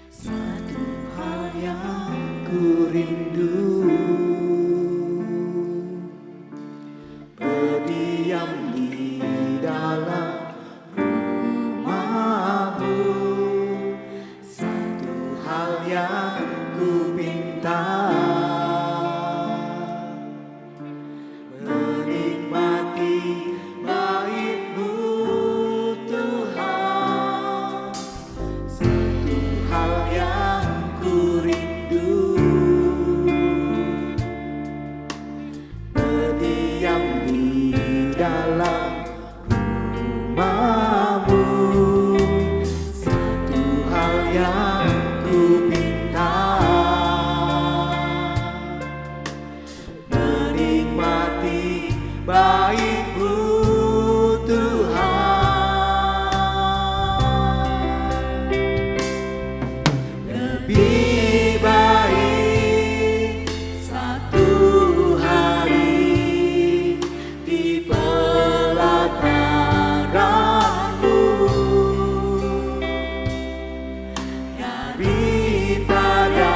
Satu hal yang ku rindu, berdiam di dalam rumah-Mu. Satu hal yang ku minta, menikmati bait-Mu Tuhan. Satu hal yang ku rindu, berdiam di dalam rumah-Mu. Satu hal yang ku minta, menikmati bait-Mu Tuhan. Lebih baik satu hari di pelataran-Mu daripada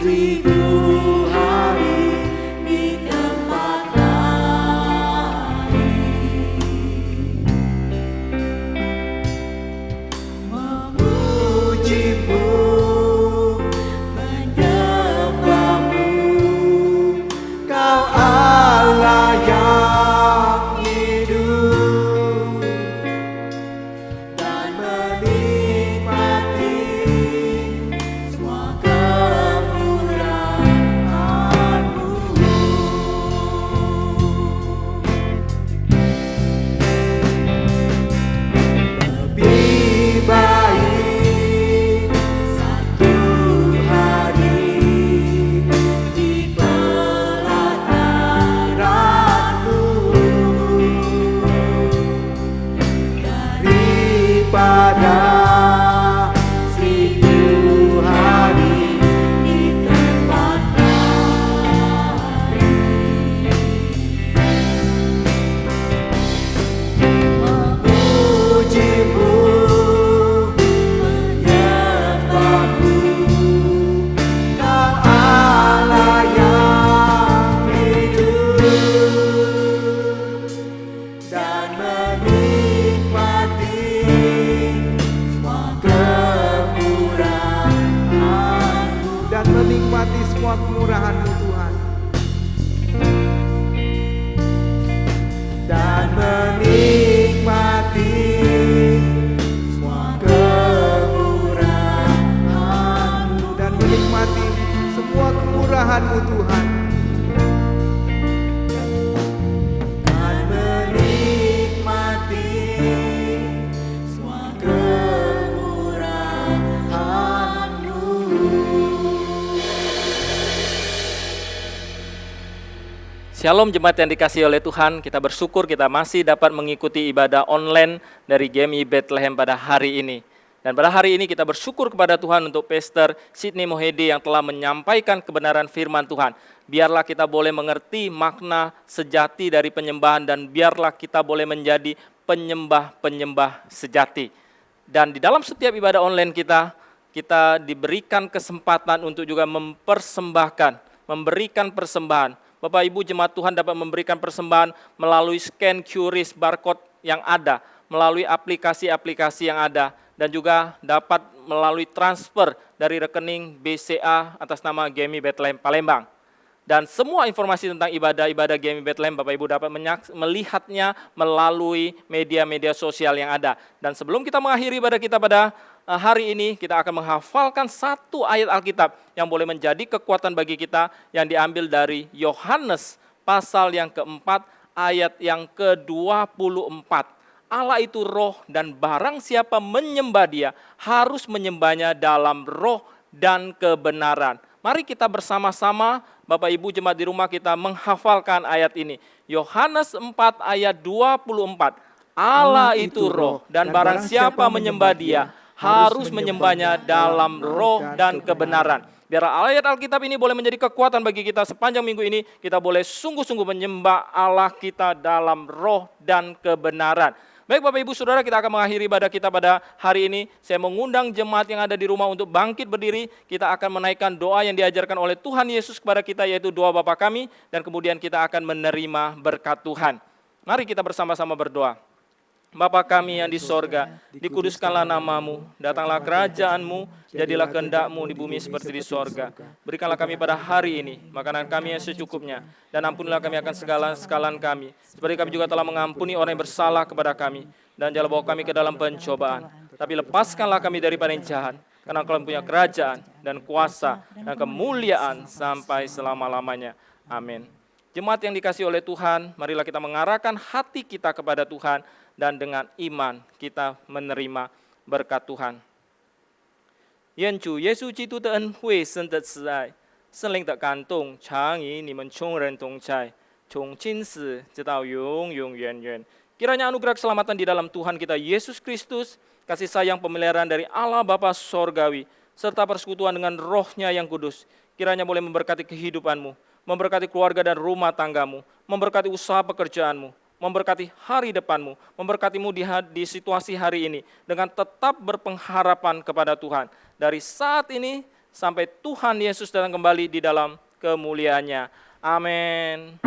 1000 hari di tempat lain. Memuji-Mu, menyembah-Mu, Kau Allah yang hidup, dan menikmati semua kemurahan-Mu. Lebih baik satu hari di pelataran-Mu daripada 1000 hari di tempat lain. Memuji-Mu, menyembah-Mu, Kau Allah yang hidup, dan menikmati semua kemurahan-Mu. Dan menikmati semua kemurahan-Mu Tuhan. Dan menikmati semua kemurahan-Mu. Dan menikmati semua kemurahan-Mu Tuhan. Dan menikmati semua kemurahan-Mu. Shalom jemaat yang dikasihi oleh Tuhan, kita bersyukur kita masih dapat mengikuti ibadah online dari GMI Bethlehem pada hari ini. Dan pada hari ini kita bersyukur kepada Tuhan untuk Pastor Sidney Mohede yang telah menyampaikan kebenaran firman Tuhan. Biarlah kita boleh mengerti makna sejati dari penyembahan dan biarlah kita boleh menjadi penyembah-penyembah sejati. Dan di dalam setiap ibadah online kita diberikan kesempatan untuk juga mempersembahkan, memberikan persembahan. Bapak Ibu jemaat Tuhan dapat memberikan persembahan melalui scan QRIS barcode yang ada, melalui aplikasi-aplikasi yang ada, dan juga dapat melalui transfer dari rekening BCA atas nama GMI Bethlehem Palembang. Dan semua informasi tentang ibadah-ibadah GMI Bethlehem Bapak Ibu dapat melihatnya melalui media-media sosial yang ada. Dan sebelum kita mengakhiri ibadah kita pada hari ini, kita akan menghafalkan satu ayat Alkitab yang boleh menjadi kekuatan bagi kita yang diambil dari Yohanes pasal yang keempat ayat yang ke-24. Allah itu roh dan barang siapa menyembah dia harus menyembahnya dalam roh dan kebenaran. Mari kita bersama-sama Bapak Ibu jemaat di rumah kita menghafalkan ayat ini. Yohanes 4 ayat 24. Allah itu roh dan barang siapa menyembah dia harus menyembahnya dalam roh dan kebenaran. Biar ayat Alkitab ini boleh menjadi kekuatan bagi kita sepanjang minggu ini. Kita boleh sungguh-sungguh menyembah Allah kita dalam roh dan kebenaran. Baik Bapak Ibu Saudara, kita akan mengakhiri ibadah kita pada hari ini. Saya mengundang jemaat yang ada di rumah untuk bangkit berdiri. Kita akan menaikkan doa yang diajarkan oleh Tuhan Yesus kepada kita, yaitu doa Bapa kami. Dan kemudian kita akan menerima berkat Tuhan. Mari kita bersama-sama berdoa. Bapa kami yang di sorga, dikuduskanlah namamu, datanglah kerajaanmu, jadilah kehendak-mu di bumi seperti di sorga. Berikanlah kami pada hari ini makanan kami yang secukupnya, dan ampunilah kami akan segala kesalahan kami, seperti kami juga telah mengampuni orang yang bersalah kepada kami. Dan jangan bawa kami ke dalam pencobaan, tapi lepaskanlah kami daripada yang jahat, karena Engkau punya kerajaan dan kuasa dan kemuliaan sampai selama-lamanya. Amin. Jemaat yang dikasihi oleh Tuhan, marilah kita mengarahkan hati kita kepada Tuhan, dan dengan iman kita menerima berkat Tuhan. 愿主耶稣基督的恩惠、神的慈爱、圣灵的感动，常与你们众人同在，从今时直到永永远远。 Kiranya anugerah keselamatan di dalam Tuhan kita Yesus Kristus, kasih sayang pemeliharaan dari Allah Bapa Sorgawi, serta persekutuan dengan Roh-Nya yang kudus, kiranya boleh memberkati kehidupanmu, memberkati keluarga dan rumah tanggamu, memberkati usaha pekerjaanmu, memberkati hari depanmu, memberkatimu di situasi hari ini, dengan tetap berpengharapan kepada Tuhan. Dari saat ini sampai Tuhan Yesus datang kembali di dalam kemuliaannya. Amin.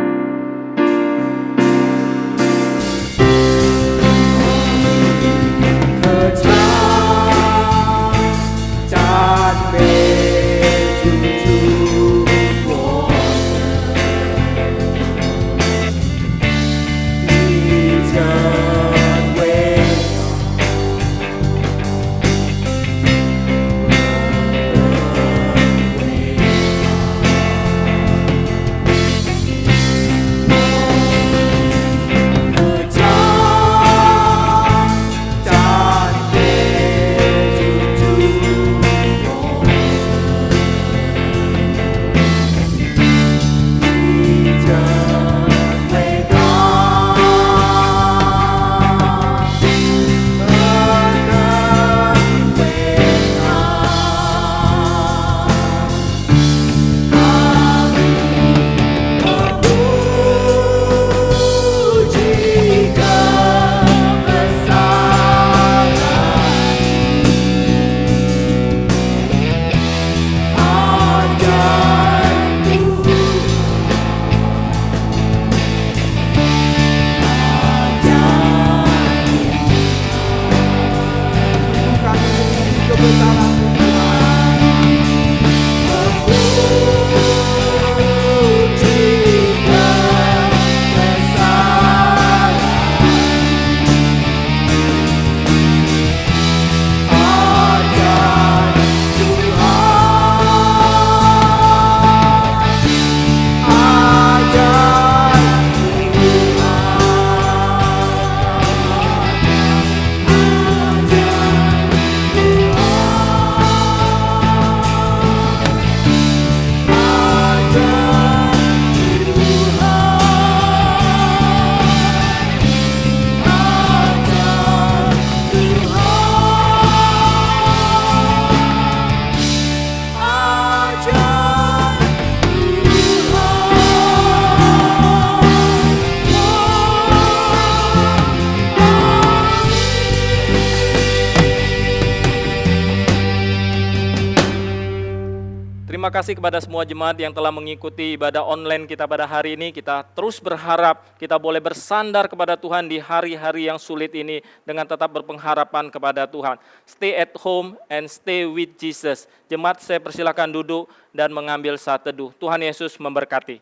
Terima kasih kepada semua jemaat yang telah mengikuti ibadah online kita pada hari ini. Kita terus berharap kita boleh bersandar kepada Tuhan di hari-hari yang sulit ini dengan tetap berpengharapan kepada Tuhan. Stay at home and stay with Jesus. Jemaat, saya persilakan duduk dan mengambil saat teduh. Tuhan Yesus memberkati.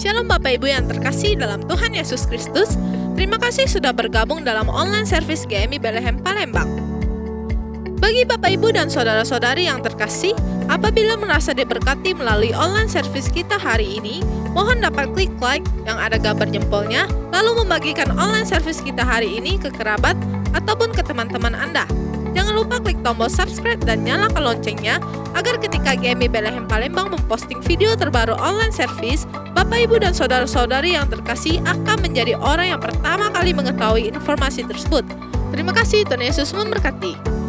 Shalom Bapak Ibu yang terkasih dalam Tuhan Yesus Kristus. Terima kasih sudah bergabung dalam online service GMI Bethlehem Palembang. Bagi Bapak Ibu dan saudara-saudari yang terkasih, apabila merasa diberkati melalui online service kita hari ini, mohon dapat klik like yang ada gambar jempolnya, lalu membagikan online service kita hari ini ke kerabat ataupun ke teman-teman Anda. Jangan lupa klik tombol subscribe dan nyalakan loncengnya agar ketika GMI Bethlehem Palembang memposting video terbaru online service, Bapak Ibu dan saudara-saudari yang terkasih akan menjadi orang yang pertama kali mengetahui informasi tersebut. Terima kasih, Tuhan Yesus memberkati.